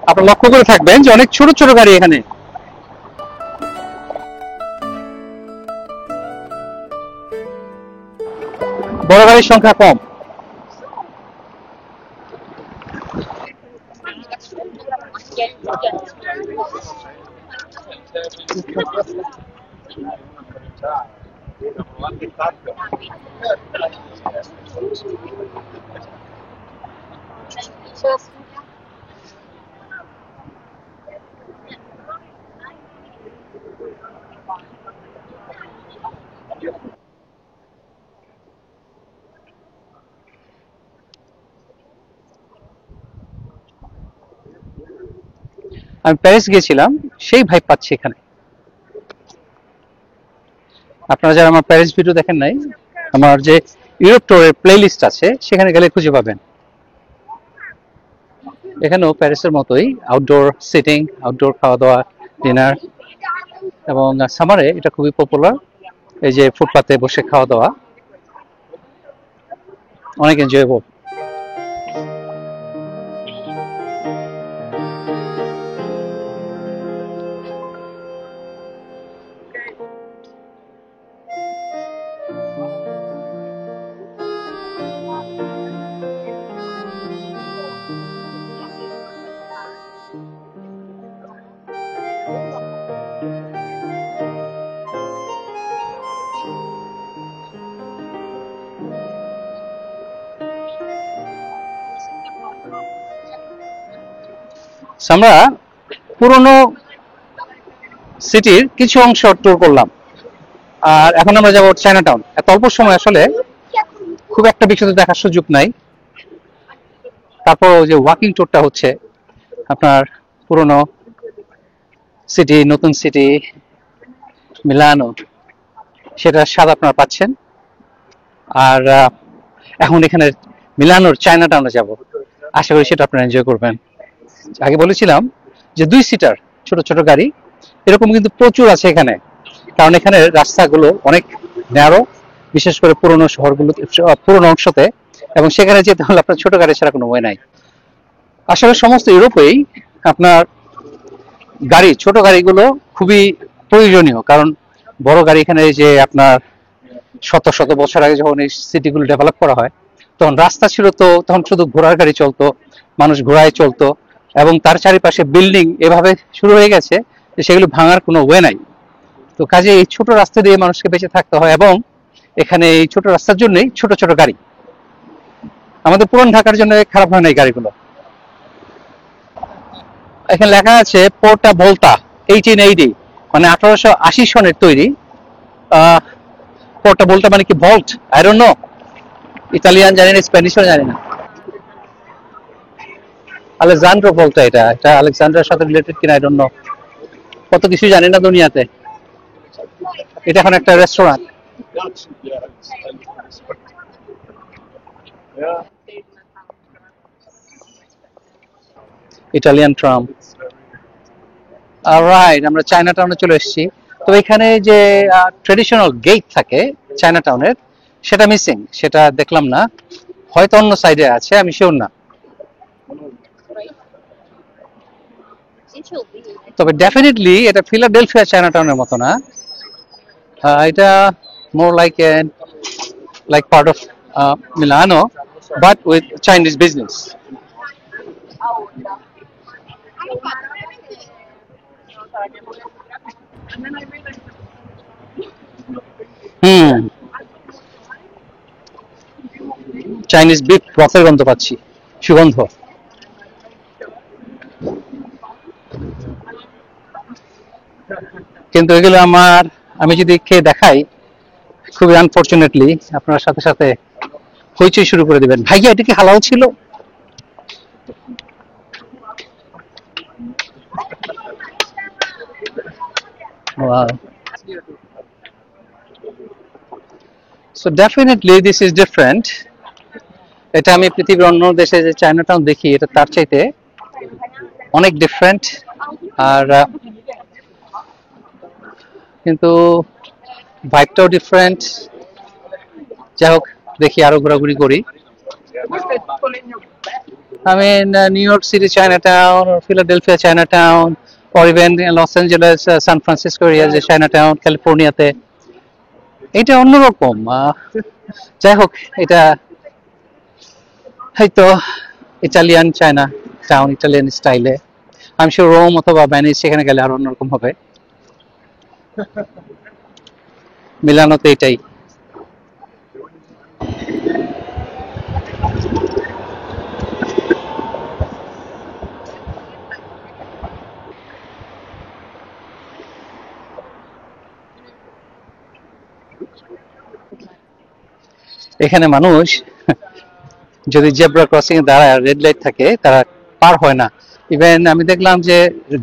আপনারা লক্ষ্য করে থাকবেন যে অনেক ছোট ছোট গাড়ি এখানে, বড় গাড়ির সংখ্যা কম। আমি প্যারিস গিয়েছিলাম, সেই ভাইব পাচ্ছি এখানে। আপনারা যারা আমার প্যারিস ভিডিও দেখেন নাই, আমার যে ইউরোপ ট্যুরের প্লে লিস্ট আছে, সেখানে গেলে খুঁজে পাবেন। এখানেও প্যারিসের মতোই আউটডোর সিটিং, আউটডোর খাওয়া দাওয়া, ডিনার, এবং সামারে এটা খুবই পপুলার। এই যে ফুটপাতে বসে খাওয়া দাওয়া, অনেক এনজয়েবল। আমরা পুরনো সিটির কিছু অংশ ট্যুর করলাম, আর এখন আমরা যাবো চায়না টাউন। এত অল্প সময় আসলে খুব একটা বিশেষ দেখার সুযোগ নাই। তারপর যে ওয়াকিং ট্যুরটা হচ্ছে, আপনার পুরনো সিটি, নতুন সিটি, মিলানো, সেটার স্বাদ আপনারা পাচ্ছেন। আর এখন এখানে মিলানোর চায়না টাউনে যাব, আশা করি সেটা আপনারা এনজয় করবেন। আগে বলেছিলাম যে 2 সিটার ছোট ছোট গাড়ি এরকম কিন্তু প্রচুর আছে এখানে। কারণ এখানে রাস্তাগুলো অনেক ন্যারো, বিশেষ করে পুরনো শহরগুলোতে, পুরনো অংশতে, এবং সেখানে যেতে হলে আপনার ছোট গাড়ি ছাড়া কোনো ওয়ে নাই। আসলে সমস্ত ইউরোপেই আপনার গাড়ি, ছোট গাড়িগুলো খুবই প্রয়োজনীয়, কারণ বড় গাড়ি এখানে যে আপনার শত শত বছর আগে যখন এই সিটিগুলো ডেভেলপ করা হয়, তখন রাস্তা ছিল তো তখন শুধু ঘোড়ার গাড়ি চলতো, মানুষ ঘোড়ায় চলতো, এবং তার চারিপাশে বিল্ডিং এভাবে শুরু হয়ে গেছে যে সেগুলো ভাঙার কোনো ওয়ে নাই। তো কাজে এই ছোট রাস্তা দিয়ে মানুষকে বেঁচে থাকতে হয়, এবং এখানে এই ছোট রাস্তার জন্যই ছোট ছোট গাড়ি। আমাদের পুরান ঢাকার জন্য খারাপ হয় না এই গাড়িগুলো। এখানে লেখা আছে পোর্টা ভোল্টা 1880, মানে 1880 সনের তৈরি। পোর্টা ভোল্টা মানে কি vault? I don't know, Italian জানি না, স্প্যানিশও জানি না। আলেকজান্ড্রো ভোল্টা, এটা এটা আলেকজান্ডারের সাথে রিলেটেড কিনা আই ডোন্ট নো, কত কিছু জানি না দুনিয়াতে। এটা এখন একটা রেস্টুরেন্ট। Italian tram. রাইট, আমরা চায়না টাউনে চলে এসেছি। তো এখানে যে ট্রেডিশনাল গেট থাকে চায়না টাউনের, সেটা মিসিং, সেটা দেখলাম না, হয়তো অন্য সাইডে আছে, আমি শিওর না। It should be. তবে ডেফিনেটলি এটা ফিলাডেলফিয়া চায়না টাউনের মতো না। এটা more like part of Milano, but with Chinese business. Hmm, Chinese beef ব্রথের গন্ধ পাচ্ছি, সুগন্ধ। কিন্তু এগুলো আমি যদি খেয়ে দেখাই, খুবই আনফরচুনেটলি আপনার সাথে সাথে হইচই শুরু করে দিবেন। ভাইয়া এটা কি হালাল ছিল? Wow. So definitely this is different. এটা আমি পৃথিবীর অন্য দেশে যে চায়না টাউন দেখি, এটা তার চাইতে অনেক ডিফারেন্ট। আর কিন্তু ভাইবটাও ডিফারেন্ট। যাই হোক, দেখি আরো ঘোরাঘুরি করি। I mean, New York City Chinatown, or Philadelphia Chinatown, or even Los Angeles, San Francisco area যে Chinatown, ক্যালিফোর্নিয়াতে, এটা অন্যরকম। যাই হোক, এটা হয়তো ইটালিয়ান চায়না টাউন, ইটালিয়ান স্টাইলে। আমি শিওর রোম অথবা ভ্যানিস সেখানে গেলে আরো অন্যরকম হবে। মিলানোতে এটাই। এখানে মানুষ যদি জেব্রা ক্রসিং এ দাঁড়ায়, রেড লাইট থাকে, তারা পার হয় না। ইভেন আমি দেখলাম যে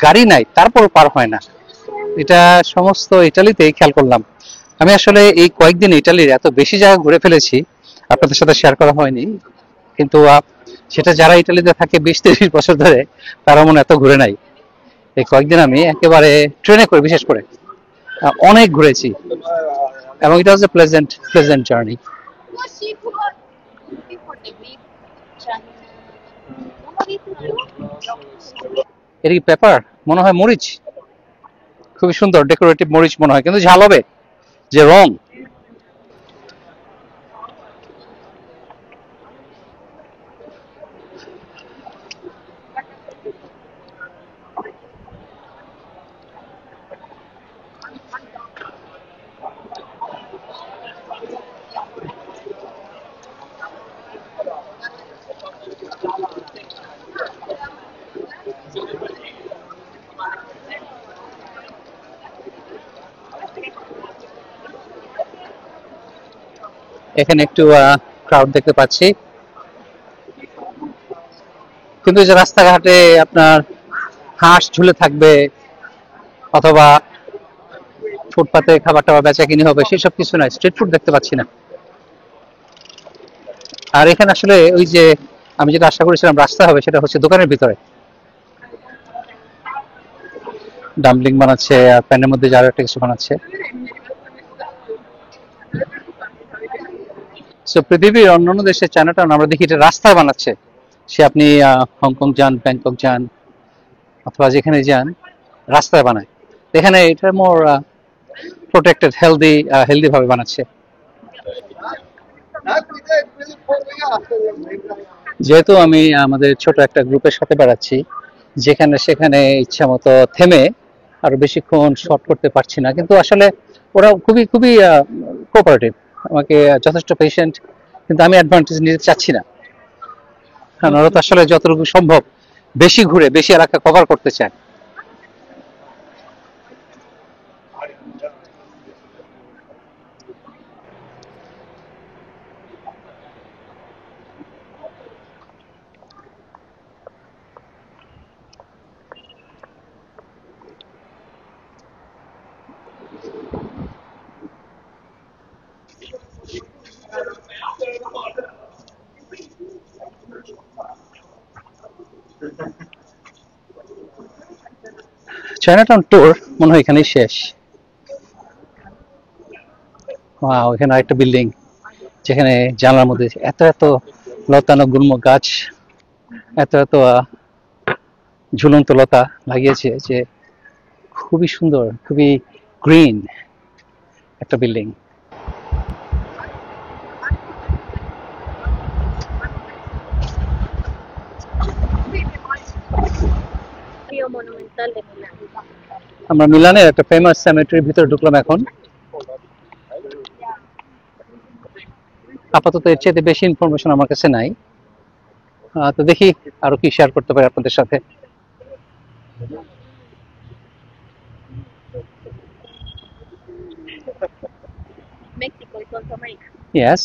গাড়ি নাই, তারপর পার হয় না। এটা সমস্ত ইটালিতেই খেয়াল করলাম। আমি আসলে এই কয়েকদিন ইটালির এত বেশি জায়গা ঘুরে ফেলেছি, আপনাদের সাথে শেয়ার করা হয়নি। কিন্তু সেটা যারা ইটালিতে থাকে 20-30 বছর ধরে, তারা মনে এত ঘুরে নাই। এই কয়েকদিন আমি একেবারে ট্রেনে করে, বিশেষ করে অনেক ঘুরেছি, এবং এটা হচ্ছে প্লেজেন্ট জার্নি। এটা কি পেপার? মনে হয় মরিচ, খুবই সুন্দর ডেকোরেটিভ মরিচ মনে হয়, কিন্তু ঝাল হবে যে রং। এখানে একটু ক্রাউড দেখতে পাচ্ছি, কিন্তু যে রাস্তাঘাটে আপনার হাঁস ঝুলে থাকবে অথবা ফুটপাতে খাবার টাবার বেচা কিনি হবে, সেসব কিছু নয়। স্ট্রিট ফুড দেখতে পাচ্ছি না। আর এখানে আসলে ওই যে আমি যেটা আশা করেছিলাম রাস্তা হবে, সেটা হচ্ছে দোকানের ভিতরে। ডাম্পলিং বানাচ্ছে আর প্যানের মধ্যে আরো একটা কিছু বানাচ্ছে। সো পৃথিবীর অন্যান্য দেশে চায়নাটাউন আমরা দেখি এটা রাস্তায় বানাচ্ছে। সে আপনি হংকং যান, ব্যাংকক যান অথবা যেখানে যান রাস্তায় বানায়। এখানে এটা মোর প্রোটেক্টেড, হেলদি ভাবে বানাচ্ছে। যেহেতু আমি আমাদের ছোট একটা গ্রুপের সাথে বেড়াচ্ছি, যেখানে সেখানে ইচ্ছা মতো থেমে আরো বেশিক্ষণ শর্ট করতে পারছি না, কিন্তু আসলে ওরা খুবই খুবই কোঅপারেটিভ, আমাকে যথেষ্ট পেশেন্ট, কিন্তু আমি অ্যাডভান্টেজ নিতে চাচ্ছি না, কারণ ওরা তো আসলে যতটুকু সম্ভব বেশি ঘুরে বেশি এলাকা কভার করতে চায়। চায়নাটাউন ট্যুর মনে হয় এখানেই শেষ। এখানে আরেকটা বিল্ডিং, যেখানে জানলার মধ্যে এত এত লতানো গুল্ম গাছ, এত এত ঝুলন্ত লতা লাগিয়েছে যে খুবই সুন্দর, খুবই গ্রিন একটা building. Rio Monumental de Milán. আমরা মিলানের একটা ফেমাস সেমেট্রির ভিতরে ঢুকলাম এখন। আপাতত এর চাইতে বেশি ইনফরমেশন আমার কাছে নাই, তো দেখি আরো কি শেয়ার করতে পারি আপনাদের সাথে। México y Centroamérica. Yes,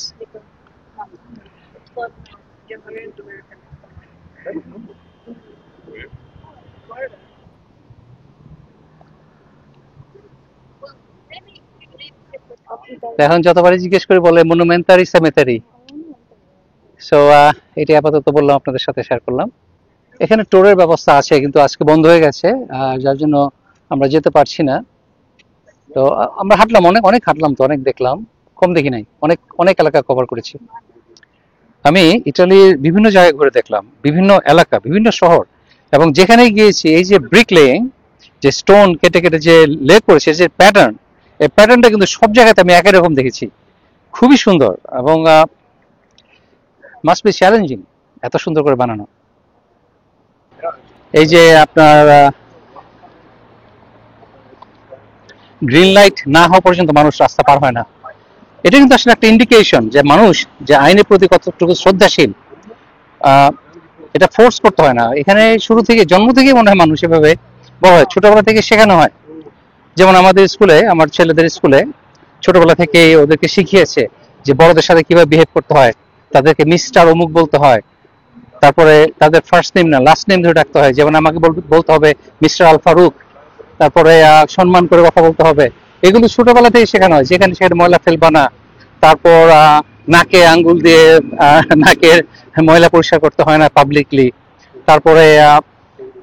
Con American. এখন যতবারই জিজ্ঞেস করি বলে মনুমেন্টারি সেমেটারি। সো এটি আপাতত বললাম, আপনাদের সাথে শেয়ার করলাম। এখানে টোরের ব্যবস্থা আছে কিন্তু আজকে বন্ধ হয়ে গেছে, যার জন্য আমরা যেতে পারছি না। তো আমরা হাঁটলাম, অনেক অনেক হাঁটলাম, তো অনেক দেখলাম, কম দেখি নাই, অনেক অনেক এলাকা কভার করেছি। আমি ইটালির বিভিন্ন জায়গায় ঘুরে দেখলাম, বিভিন্ন এলাকা, বিভিন্ন শহর, এবং যেখানে গিয়েছি এই যে ব্রিক লেইং, যে স্টোন কেটে কেটে যে লে করেছে, যে প্যাটার্ন, এই প্যাটার্নটা কিন্তু সব জায়গাতে আমি একই রকম দেখেছি, খুবই সুন্দর, এবং মাস্ট বি চ্যালেঞ্জিং এত সুন্দর করে বানানো। এই যে আপনার গ্রিন লাইট না হওয়া পর্যন্ত মানুষ রাস্তা পার হয় না, এটা কিন্তু আসলে একটা ইন্ডিকেশন যে মানুষ যে আইনের প্রতি কতটুকু শ্রদ্ধাশীল। এটা ফোর্স করতে হয় না, এখানে শুরু থেকে জন্ম থেকেই মনে হয় মানুষ এভাবে বড় হয়, ছোটবেলা থেকে শেখানো হয়। যেমন আমাদের স্কুলে, আমার ছেলেদের স্কুলে ছোটবেলা থেকে ওদেরকে শিখিয়েছে যে বড়দের সাথে কিভাবে বিহেভ করতে হয়, তাদেরকে মিস্টার অমুক বলতে হয়, তারপরে তাদের ফার্স্ট নেম না লাস্ট নেম ধরে ডাকতে হয়, যেমন আমাকে বলতে হবে মিস্টার আল ফারুক, তারপরে সম্মান করে কথা বলতে হবে। এগুলো ছোটবেলা থেকে শেখানো হয়, যেখানে সেখানে ময়লা ফেলবা না, তারপর নাকে আঙ্গুল দিয়ে নাকের ময়লা পরিষ্কার করতে হয় না পাবলিকলি, তারপরে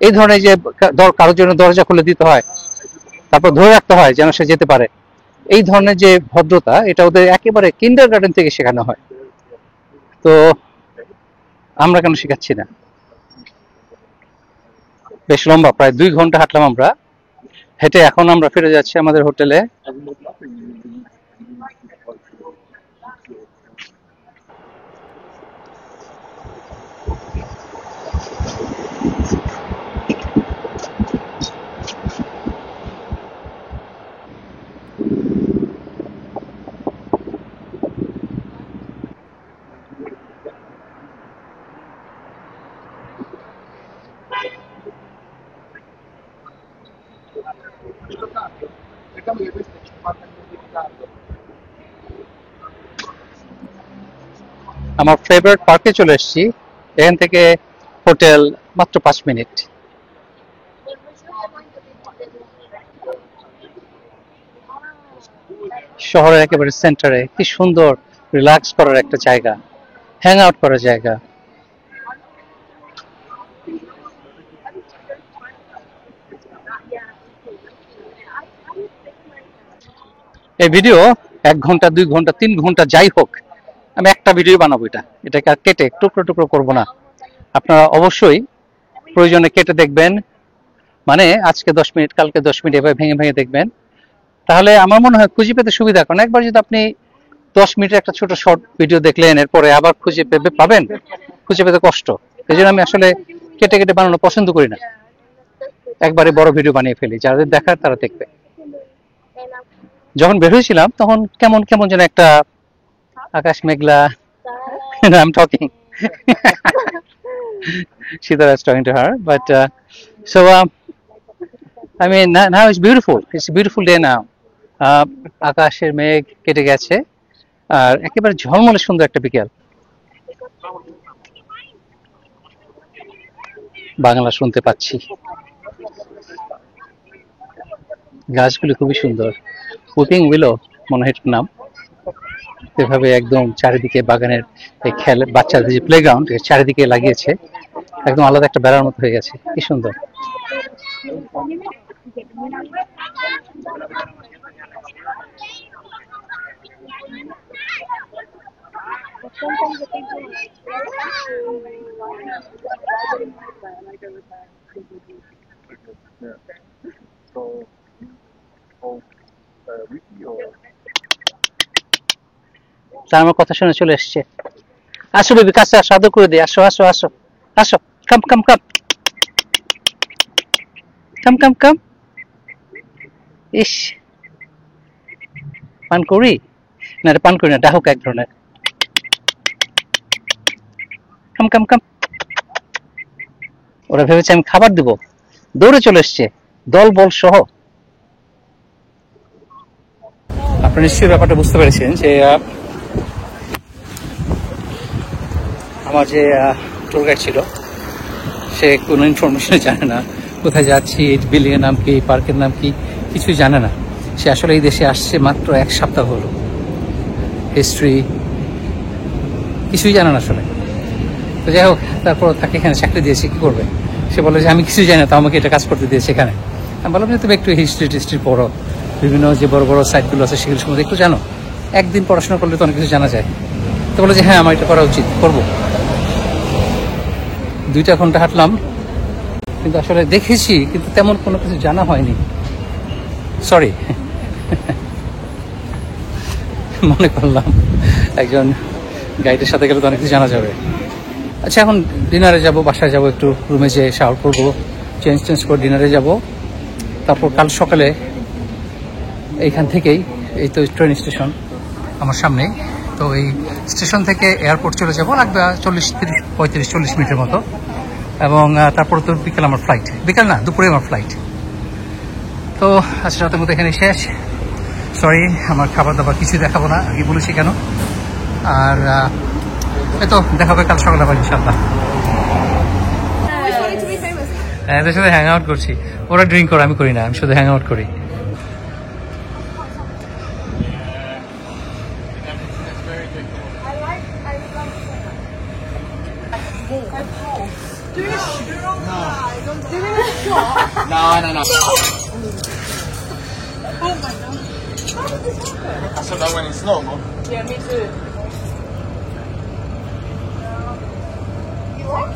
এই ধরনের যে কারোর জন্য দরজা খুলে দিতে হয়, তারপর ধরে রাখতে হয় যেন সে যেতে পারে, এই ধরনের যে ভদ্রতা, এটা ওদের একেবারে কিন্ডার গার্ডেন থেকে শেখানো হয়। তো আমরা কেন শেখাচ্ছি না? বেশ লম্বা, প্রায় 2 ঘন্টা হাঁটলাম আমরা হেঁটে, এখন আমরা ফিরে যাচ্ছি আমাদের হোটেলে। আমার ফেভারিট পার্কে চলে এসেছি, এখান থেকে হোটেল মাত্র 5 মিনিট। শহরের একেবারে সেন্টারে, কি সুন্দর রিল্যাক্স করার একটা জায়গা, হ্যাং আউট করার জায়গা। এই ভিডিও 1 ঘন্টা 2 ঘন্টা 3 ঘন্টা যাই হোক, আমি একটা ভিডিও বানাবো, এটাকে আর কেটে টুকরো টুকরো করব না। আপনারা অবশ্যই প্রয়োজনে কেটে দেখবেন, মানে আজকে 10 মিনিট, কালকে 10 মিনিট, এভাবে ভেঙে ভেঙে দেখবেন। তাহলে আমার মনে হয় খুঁজে পেতে সুবিধা। কারণ একবার যদি আপনি 10 মিনিটের একটা ছোট শর্ট ভিডিও দেখলেন, এরপরে আবার পাবেন, খুঁজে পেতে কষ্ট। এই জন্য আমি আসলে কেটে কেটে বানানো পছন্দ করি না, একবারে বড় ভিডিও বানিয়ে ফেলি, যাদের দেখার তারা দেখবে। যখন বের হয়েছিলাম তখন কেমন কেমন যেন একটা আকাশ মেঘলা, I'm talking. Shidara is talking to her, but so I mean now it's beautiful. It's a beautiful day now. আকাশের মেঘ কেটে গেছে, আর একেবারে ঝলমলে সুন্দর একটা বিকেল। বাংলা শুনতে পাচ্ছি, গাছগুলি খুবই সুন্দর। উইপিং উইলো মনে হয় এটার নাম। এভাবে একদম চারিদিকে বাগানের এই বাচ্চাদের যে প্লেগ্রাউন্ড, চারিদিকে লাগিয়েছে, একদম আলাদা একটা বেড়ার মতো হয়ে গেছে, কি সুন্দর। তা আমার কথা শুনে চলে এসছে। আসো বেবি, কাছে আসো, আদর করে দিই, আসো আসো আসো আসো, কাম কাম কাম কাম কাম কাম। ইস, পান করি না, এটা পান করি না, ডাহুক এক ধরনের। কাম কাম কাম। ওরা ভেবেছে আমি খাবার দিব, দৌড়ে চলে এসছে দল বল সহ। আপনারা নিশ্চয়ই ব্যাপারটা বুঝতে পেরেছেন যে আমার যে ট্যুর গাইড ছিল, সে কোনো ইনফরমেশন জানে না, কোথায় যাচ্ছি, এই বিল্ডিং এর নাম কি, পার্কের নাম কি, কিছুই জানে না। সে আসলে এই দেশে আসছে মাত্র 1 সপ্তাহ হলো, হিস্ট্রি কিছুই জানে না আসলে। তো যাই হোক, তারপর তাকে এখানে চাকরি দিয়েছি, কি করবে? সে বলে যে আমি কিছুই জানি না, তো আমাকে এটা কাজ করতে দিয়েছে এখানে। আমি বললাম যে তুমি একটু হিস্ট্রি পড়ো, বিভিন্ন যে বড় বড় সাইটগুলো আছে সেগুলো সম্বন্ধে একটু জানো, একদিন পড়াশোনা করলে তো অনেক কিছু জানা যায়। তো বলে যে হ্যাঁ, আমার এটা করা উচিত, করবো। 2 ঘন্টা হাঁটলাম, কিন্তু আসলে দেখেছি, কিন্তু তেমন কোনো কিছু জানা হয়নি। সরি, মনে করলাম একজন গাইডের সাথে গেলে তো অনেক কিছু জানা যাবে। আচ্ছা, এখন ডিনারে যাব, বাসায় যাব, একটু রুমে যেয়ে শাওয়ার করবো, চেঞ্জ করে ডিনারে যাব। তারপর কাল সকালে এইখান থেকেই, এই তো ট্রেন স্টেশন আমার সামনেই, তো এই স্টেশন থেকে এয়ারপোর্ট চলে যাব, লাগবে 40 মিনিটের মতো। এবং তারপর তো বিকেল আমার ফ্লাইট, বিকেল না দুপুরে আমার ফ্লাইট। তো আজকে রাতের মতো এখানে শেষ। সরি, আমার খাবার দাবার কিছুই দেখাবো না, আগে বলেছি কেন। আর এই তো দেখা হবে কাল সকালে আবার ইনশাল্লাহ। এদের সাথে হ্যাং আউট করছি, ওরা ড্রিঙ্ক করে, আমি করি না, আমি শুধু হ্যাং আউট করি। No. Oh my god. I saw that one in slow mo. Yeah, me too. You are?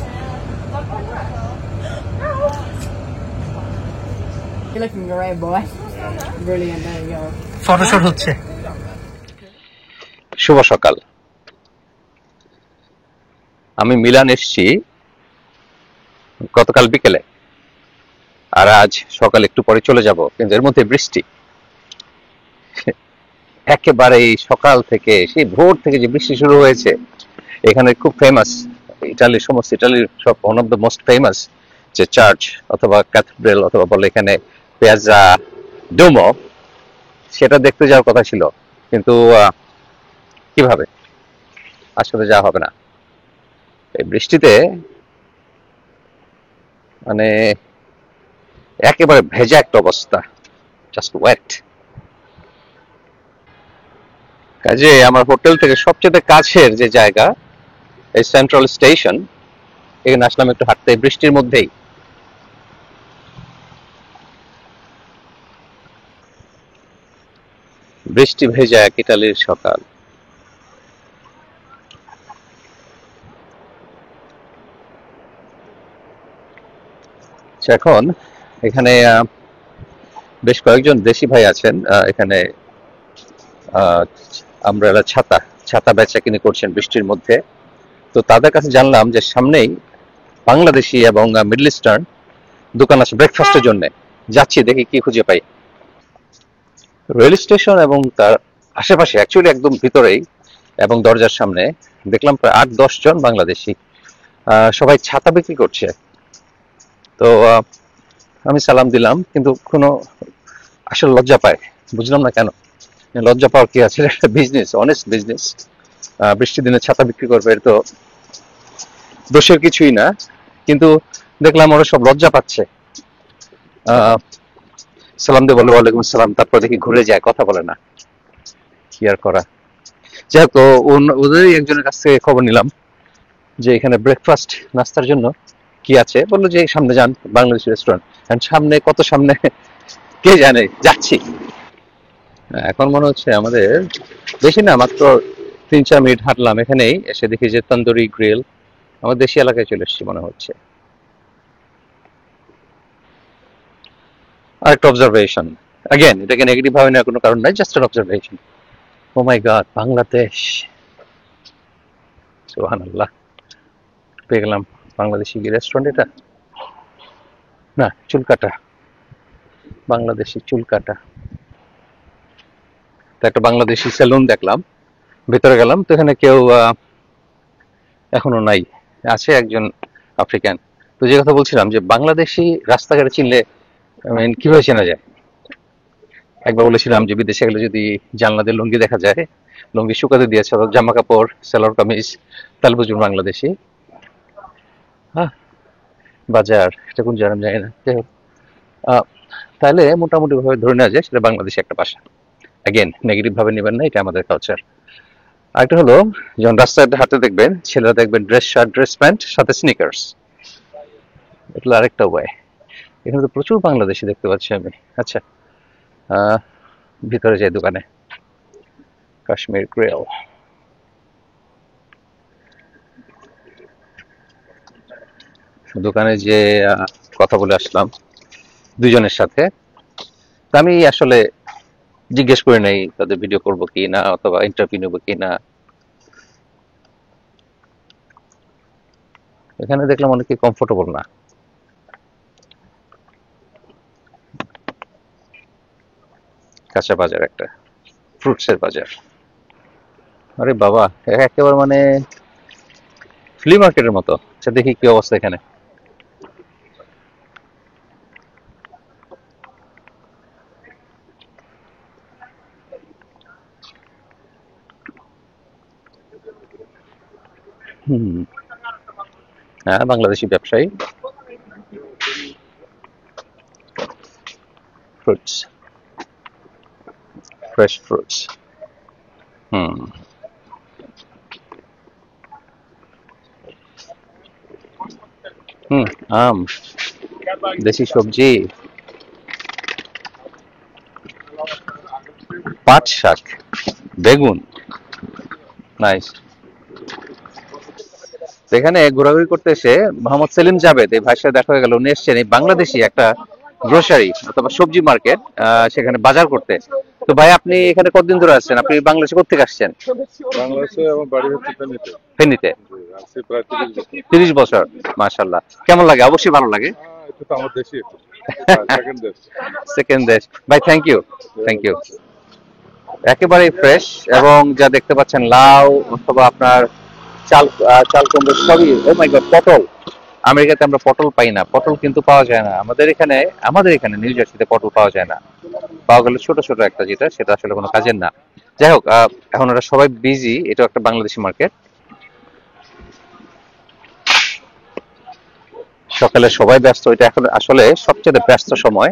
You're looking great, boy. Brilliant, there you go. Photoshoot হচ্ছে। শুভ সকাল। আমি মিলান এসেছি গতকাল বিকেলে, আর আজ সকাল একটু পরে চলে যাব, কিন্তু এর মধ্যে বৃষ্টি। একেবারে সকাল থেকে, সেই ভোর থেকে যে বৃষ্টি শুরু হয়েছে। এখানে খুব ফেমাস, ইটালির সব one of the most famous যে চার্চ অথবা ক্যাথেড্রাল অথবা বলে এখানে পিয়াজা ডুমো, সেটা দেখতে যাওয়ার কথা ছিল, কিন্তু কিভাবে, আসলে যাওয়া হবে না এই বৃষ্টিতে। মানে একেবারে ভেজা একটা অবস্থা, জাস্ট ওয়েট। কাজে আমার হোটেল থেকে সবচেয়ে কাছের যে জায়গা, এই সেন্ট্রাল স্টেশন, এখানে আসলাম একটু হাঁটতে বৃষ্টির মধ্যেই। বৃষ্টি ভেজা এক ইটালির সকাল। এখন এখানে বেশ কয়েকজন দেশি ভাই আছেন এখানে আমব্রেলা ছাতা ছাতা বেচা কিনে করছেন বৃষ্টির মধ্যে। তো তাদের কাছে জানলাম যে সামনেই বাংলাদেশি এবং মিডল ইস্টার্ন দোকান আছে ব্রেকফাস্টের জন্য। যাচ্ছি দেখি কি খুঁজে পাই। রেল স্টেশন এবং তার আশেপাশে অ্যাকচুয়ালি একদম ভিতরেই এবং দরজার সামনে দেখলাম প্রায় 8-10 জন বাংলাদেশি, সবাই ছাতা বিক্রি করছে। তো আমি সালাম দিলাম, কিন্তু কোনো আসলে লজ্জা পায়, বুঝলাম না কেন। লজ্জা পাওয়ার কি আছে, একটা বিজনেস, অনেস্ট বিজনেস। বৃষ্টির দিনে ছাতা বিক্রি করবে, এর তো দোষের কিছুই না, কিন্তু দেখলাম ওরা সব লজ্জা পাচ্ছে। সালাম দিয়ে বলে ওয়ালাইকুম আসসালাম, তারপর দেখি ঘুরে যায়, কথা বলে না, কি আর করা। যাই হোক, ওদেরই একজনের কাছ থেকে খবর নিলাম যে এখানে ব্রেকফাস্ট নাস্তার জন্য কি আছে। বললো যে সামনে যান, বাংলাদেশি রেস্টুরেন্ট। সামনে কত সামনে কে জানে, যাচ্ছি। এখন মনে হচ্ছে আমাদের বেশি না, মাত্র 3-4 মিনিট হাঁটলাম, এখানেই এসে দেখি যে তন্দুরি গ্রিল। আমার দেশি এলাকায় চলে এসেছি মনে হচ্ছে। আরেকটা অবজারভেশন, अगेन এটাকে নেগেটিভ ভাবে নেওয়ার কোনো কারণ নাই, জাস্ট এন অবজারভেশন। ও মাই গড, বাংলাদেশ, সুবহানাল্লাহ। পেয়ে গেলাম বাংলাদেশি কি রেস্টুরেন্ট এটা? না, চুল কাটা, বাংলাদেশি চুল কাটা। তো একটা বাংলাদেশি সেলুন দেখলাম, ভেতরে গেলাম, তো এখানে কেউ এখনো নাই, আছে একজন আফ্রিকান। তো যে কথা বলছিলাম যে বাংলাদেশি রাস্তাঘাটে চিনলে কিভাবে চেনা যায়। একবার বলেছিলাম যে বিদেশে গেলে যদি জানলা দিয়ে লুঙ্গি দেখা যায়, লুঙ্গি শুকাতে দিয়েছে, জামা কাপড়, সেলোয়ার কামিজ, তাহলে বুঝুন বাংলাদেশি। হ্যাঁ, বাজার, এটা কোন জানাম যায় না, তাহলে মোটামুটি ভাবে ধরে নেওয়া যায় সেটা বাংলাদেশি একটা ভাষা। অ্যাগেন নেগেটিভ ভাবে নেবেন না, এটা আমাদের কালচার। আরেকটা হলো, যখন রাস্তায় হাঁটতে দেখবেন ছেলেরা দেখবেন ড্রেস শার্ট, ড্রেস প্যান্ট, সাথে স্নিকার্স, এটা আরেকটা উপায়। এখানে তো প্রচুর বাংলাদেশি দেখতে পাচ্ছি আমি। আচ্ছা, ভিতরে যাই দোকানে। কাশ্মীর গ্রিল, দোকানে যে কথা বলে আসলাম দুজনের সাথে। আমি আসলে জিজ্ঞেস করে নেই তাদের ভিডিও করবো কি না, অথবা ইন্টারভিউ নেবো কি না। এখানে দেখলাম অনেকে কমফোর্টেবল না। কাঁচা বাজার, একটা ফ্রুটসের বাজার। আরে বাবা, একেবারে মানে ফ্লি মার্কেটের মতো। আচ্ছা, দেখি কি অবস্থা এখানে। হ্যাঁ, বাংলাদেশি ব্যবসায়ী, ফ্রুটস, ফ্রেশ ফ্রুটস। আম, দেশি সবজি, পাট শাক, বেগুন, নাইস। এখানে ঘোরাঘুরি করতে এসে মোহাম্মদ সেলিম জাভেদ, এই ভাইয়ের সাথে দেখা হয়ে গেল। উনি এসছেন এই বাংলাদেশি একটা গ্রোসারি অথবা সবজি মার্কেট, সেখানে বাজার করতে। তো ভাই, আপনি এখানে কতদিন ধরে আসছেন? আপনি বাংলাদেশে কোথেকে আসছেন? বাংলাদেশে আমার বাড়ি হচ্ছে ফেনীতে। ফেনীতে আছি প্রায় 30 বছর। 30 বছর, মাশাআল্লাহ। কেমন লাগে? অবশ্যই ভালো লাগে। এটা তো আমার দেশই, সেকেন্ড দেশ। সেকেন্ড দেশ। ভাই, থ্যাংক ইউ, থ্যাংক ইউ। একেবারেই ফ্রেশ, এবং যা দেখতে পাচ্ছেন লাউ অথবা আপনার চাল, চাল কুমড়ো সবই। ও মাই গড, পটল। আমেরিকাতে আমরা পটল পাই না, পটল কিন্তু পাওয়া যায় না। আমাদের এখানে নিউ জার্সিতে পটল পাওয়া যায় না। পাওয়া গেলে ছোট ছোট একটা, যেটা সেটা আসলে কোনো কাজের না। যাই হোক, এখন ওরা সবাই বিজি। এটা একটা বাংলাদেশি মার্কেট। সকালে সবাই ব্যস্ত, এটা এখন আসলে সবচেয়ে ব্যস্ত সময়,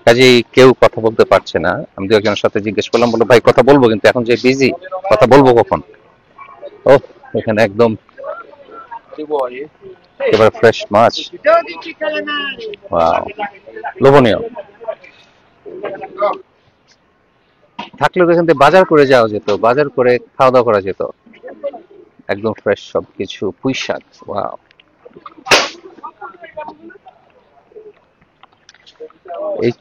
কাজেই কেউ কথা বলতে পারছে না। আমি দু একজনের সাথে জিজ্ঞেস করলাম, বললো ভাই কথা বলবো, কিন্তু এখন যে বিজি, কথা বলবো কখন? ও, এখানে একদম এবার ফ্রেশ মাছ, ওয়াও, লোভনীয়। থাকলে তো এখান থেকে বাজার করে যাওয়া যেত, বাজার করে খাওয়া দাওয়া করা যেত। একদম ফ্রেশ সবকিছু, পুঁই শাক, ওয়াও। এই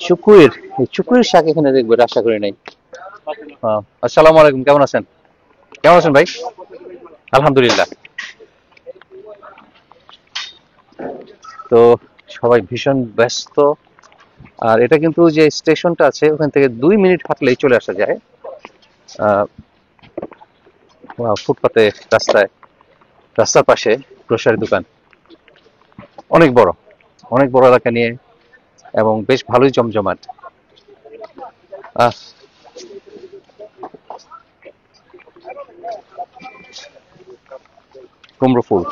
চুকুরের শাক এখানে দেখবো, এটা আশা করি নাই। আসসালামু আলাইকুম, কেমন আছেন? কেমন আছেন ভাই? আলহামদুলিল্লাহ। তো সবাই ভীষণ ব্যস্ত। আর এটা কিন্তু যে স্টেশনটা আছে ওখান থেকে 2 মিনিট হাঁটলেই চলে আসা যায়। ফুটপাতে, রাস্তার পাশে গ্রোসারি দোকান, অনেক বড়, অনেক বড় এলাকা নিয়ে, এবং বেশ ভালোই জমজমাট। কুমড়ো ফুল,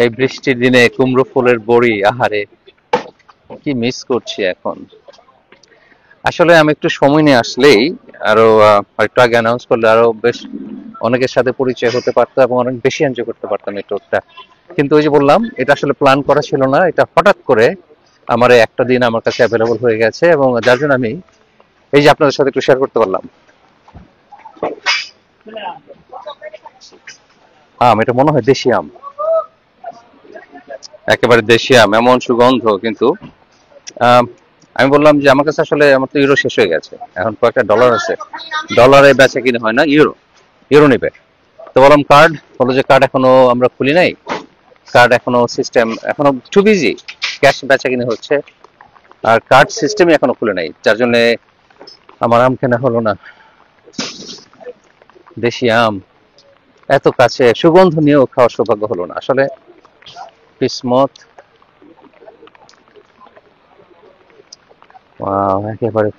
এই বৃষ্টির দিনে কুমড়ো ফুলের বড়ি, আহারে কি মিস করছি এখন। আসলে আমি একটু সময় নিয়ে আসলেই আরো একটু আগে অ্যানাউন্স করলে আরো বেশ অনেকের সাথে পরিচয় হতে পারতো এবং অনেক বেশি এনজয় করতে পারতাম এই ট্যুরটা। কিন্তু ওই যে বললাম, এটা আসলে প্ল্যান করা ছিল না, এটা হঠাৎ করে আমার একটা দিন আমার কাছে অ্যাভেলেবল হয়ে গেছে, এবং যার জন্য আমি এই যে আপনাদের সাথে একটু শেয়ার করতে পারলাম। এটা মনে হয় দেশি আম, একেবারে দেশি আম, এমন সুগন্ধ। কিন্তু আমি বললাম যে আমার কাছে আসলে আমার তো ইউরো শেষ হয়ে গেছে, এখন কয়েকটা ডলার আছে, ডলারে বেচা কিনে হয় না, ইউরো নেবে। তো বললাম কার্ড, বলো যে কার্ড এখনো আমরা খুলি নাই, কার্ড এখনো সিস্টেম এখনো টু বিজি, ক্যাশ বেচা কিনে হচ্ছে, আর কার্ড সিস্টেমই এখনো খুলে নাই, যার জন্য আমার আম কেনা হলো না। দেশি আম এত কাছে, সুগন্ধ নিয়েও খাওয়ার সৌভাগ্য হলো না আসলে। কিসমত। একেবারে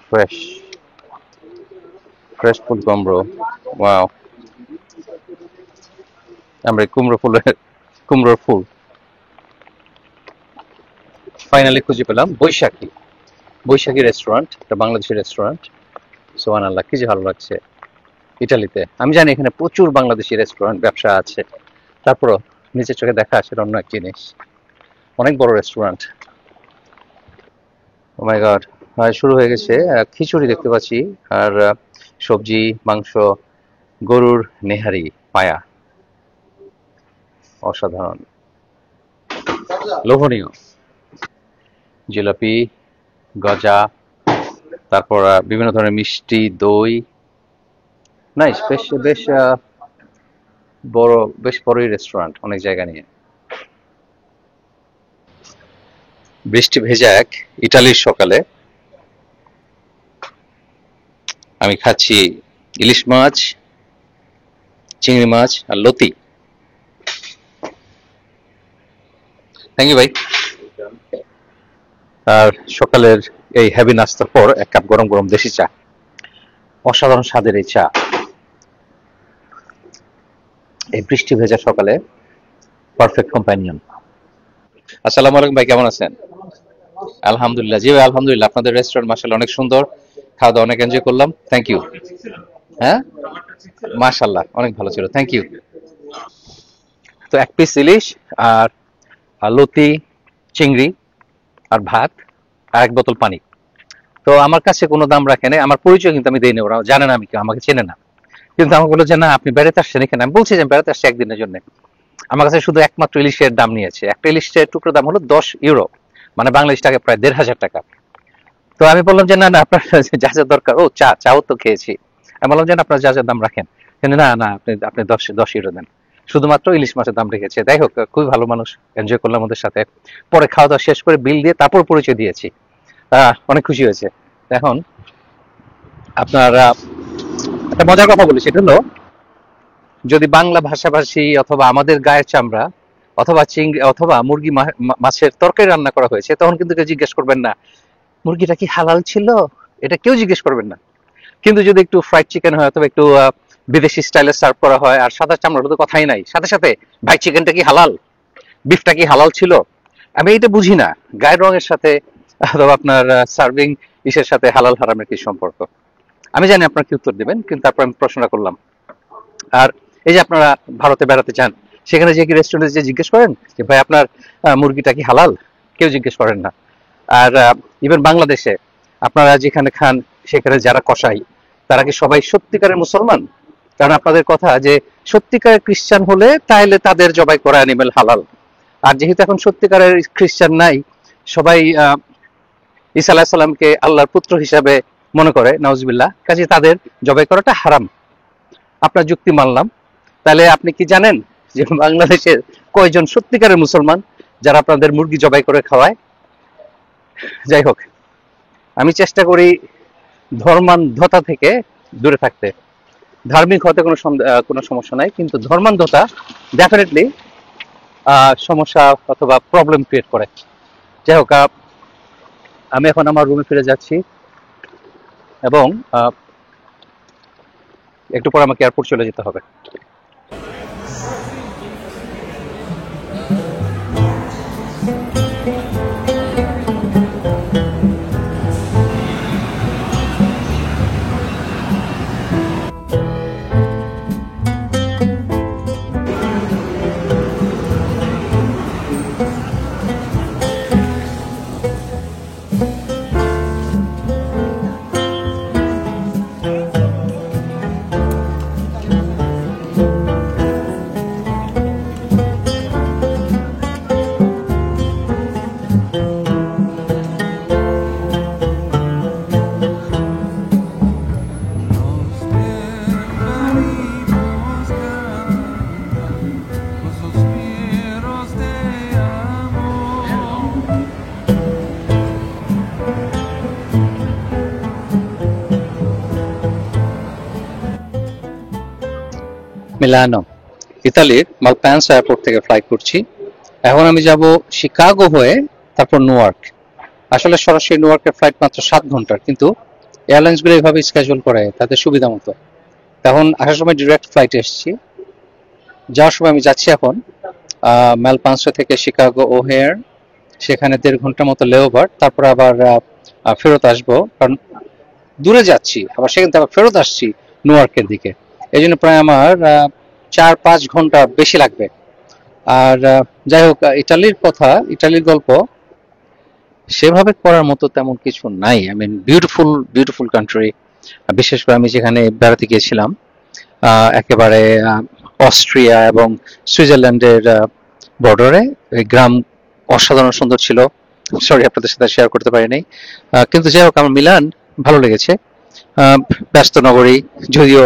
ফ্রেশ ফুল কুমড়ো, ওয়াও। আমরা কুমড়োর ফুল ফাইনালি খুঁজে পেলাম। বৈশাখী রেস্টুরেন্ট, একটা বাংলাদেশি রেস্টুরেন্ট। সুবহানাল্লাহ, কি যে ভালো লাগছে। ইটালিতে আমি জানি এখানে প্রচুর বাংলাদেশি রেস্টুরেন্ট ব্যবসা আছে, তারপরও নিজের চোখে দেখা আসলে অন্য এক জিনিস। অনেক বড় রেস্টুরেন্ট। ও মাই গড, শুরু হয়ে গেছে। খিচুড়ি দেখতে পাচ্ছি, আর সবজি, মাংস, গরুর নেহারি, পায়া, অসাধারণ, লোভনীয়। জিলাপি, গজা, তারপর বিভিন্ন ধরনের মিষ্টি, দই, নাইস। বেশ বেশ বেশ বড়ই রেস্টুরেন্ট, অনেক জায়গা নিয়ে। বৃষ্টি ভেজা এক ইটালির সকালে আমি খাচ্ছি ইলিশ মাছ, চিংড়ি মাছ আর লতি। থ্যাংক ইউ ভাই। আর সকালের এই হেভি নাস্তার পর এক কাপ গরম গরম দেশি চা, অসাধারণ স্বাদের এই চা, এই বৃষ্টি ভেজা সকালে পারফেক্ট কম্প্যানিয়ন। আসসালামু আলাইকুম ভাই, কেমন আছেন? আলহামদুলিল্লাহ, জি ভাই আলহামদুলিল্লাহ। আপনাদের রেস্টুরেন্ট মাশাআল্লাহ অনেক সুন্দর, খাওয়া দাওয়া অনেক এনজয় করলাম, থ্যাংক ইউ। হ্যাঁ মাশাআল্লাহ, অনেক ভালো ছিল, থ্যাংক ইউ। তো এক পিস ইলিশ আর লতি, চিংড়ি আর ভাত, আর এক বোতল পানি। তো আমার কাছে কোনো দাম রাখে নাই, আমার পরিচয় কিন্তু আমি দিই না, ওরা জানে না আমি কেউ, আমাকে চেনে না। কিন্তু আমাকে বললো যে না আপনি বেড়াতে আসছেন এখানে। আমি বলছি যে বেড়াতে আসছি একদিনের জন্য। আমার কাছে শুধু একমাত্র ইলিশের দাম নিয়েছে, একটা ইলিশের টুকরোর দাম হলো 10 ইউরো, মানে বাংলাদেশ টাকা প্রায় 1500 টাকা। তো আমি বললাম যে না না, আপনার যা যা দরকার, ও চাও তো খেয়েছি। আমি বললাম যে না আপনার যা যা দাম রাখেন, কিন্তু না না আপনি 10 ইউরো দেন, শুধুমাত্র ইলিশ মাছের দাম রেখেছে। যাই হোক, খুবই ভালো মানুষ, এনজয় করলাম ওদের সাথে। পরে খাওয়া দাওয়া শেষ করে বিল দিয়ে তারপর পরিচয় দিয়েছি, অনেক খুশি হয়েছে। এখন আপনার একটা মজার কথা বলি, সেটা হলো যদি বাংলা ভাষাভাষী অথবা আমাদের গায়ের চামড়া অথবা চিংড়ি অথবা মুরগি মাছের তরকারি রান্না করা হয়েছে, তখন কিন্তু কেউ জিজ্ঞেস করবেন না মুরগিটা কি হালাল ছিল, এটা কেউ জিজ্ঞেস করবেন না। কিন্তু যদি একটু ফ্রাইড চিকেন হয় অথবা একটু বিদেশি স্টাইলে সার্ভ করা হয় আর সাদা চামড়াটা তো কথাই নাই, সাথে সাথে ভাই চিকেনটা কি হালাল, বিফটা কি হালাল ছিল। আমি এটা বুঝি না গায়ের রঙের সাথে অথবা আপনার সার্ভিং ইসের সাথে হালাল হারামের কি সম্পর্ক। আমি জানি আপনার কি উত্তর দেবেন, কিন্তু তারপর আমি প্রশ্নটা করলাম। আর এই যে আপনারা ভারতে বেড়াতে চান, সেখানে যে কি রেস্টুরেন্টে যে জিজ্ঞেস করেন যে ভাই আপনার মুরগিটা কি হালাল, কেউ জিজ্ঞেস করেন না। আর ইভেন বাংলাদেশে আপনারা যেখানে খান সেখানে যারা কসাই তারা কি সবাই সত্যিকারের মুসলমান? কারণ আপনাদের কথা যে সত্যিকারের খ্রিস্টান হলে তাহলে তাদের জবাই করা অ্যানিমেল হালাল, আর যেহেতু এখন সত্যিকারের খ্রিস্টান নাই, সবাই ঈসা আলাইহিস সালামকে আল্লাহর পুত্র হিসাবে মনে করে, নাউজুবিল্লাহ, কাজে তাদের জবাই করাটা হারাম। আপনার যুক্তি মানলাম। তাহলে আপনি কি জানেন যে বাংলাদেশের কয়জন সত্যিকারের মুসলমান যারা আপনাদের মুরগি জবাই করে খাওয়ায়? যাই হোক, আমি চেষ্টা করি ধর্মান্ধতা থেকে দূরে থাকতে। ধার্মিক হতে কোনো সমস্যা নাই, কিন্তু ধর্মান্ধতা ডেফিনেটলি সমস্যা অথবা প্রবলেম ক্রিয়েট করে। যাই হোক, আমি এখন আমার রুমে ফিরে যাচ্ছি এবং একটু পর আমাকে এয়ারপোর্ট চলে যেতে হবে। মিলানো, ইতালির মালপেন্সা এয়ারপোর্ট থেকে ফ্লাই করছি। এখন আমি যাব শিকাগো হয়ে তারপর নিউইয়র্ক। আসলে সরাসরি নিউইয়র্কের ফ্লাইট মাত্র 7 ঘন্টার, কিন্তু এয়ারলাইন্সগুলো এইভাবে স্কেজুল করে তাদের সুবিধা মতো। তখন আসার সময় ডিরেক্ট ফ্লাইটে এসেছি, যাওয়ার সময় আমি যাচ্ছি এখন মালপেন্সা থেকে শিকাগো ওহেয়ার, সেখানে 1.5 ঘন্টার মতো লেওভার, তারপর আবার ফেরত আসবো, কারণ দূরে যাচ্ছি, আবার সেখান থেকে আবার ফেরত আসছি নিউইয়র্কের দিকে। এই জন্য প্রায় আমার 4-5 ঘন্টা বেশি লাগবে। আর যাই হোক, ইটালির গল্প সেভাবে করার মতো তেমন কিছু নাই। I mean beautiful country. বিশেষ করে আমি যেখানে বেড়াতে গিয়েছিলাম একেবারে অস্ট্রিয়া এবং সুইজারল্যান্ডের বর্ডারে, এই গ্রাম অসাধারণ সুন্দর ছিল। সরি, আপনাদের সাথে শেয়ার করতে পারি নাই। কিন্তু যাই হোক, আমার মিলান ভালো লেগেছে। ব্যস্ত নগরী, যদিও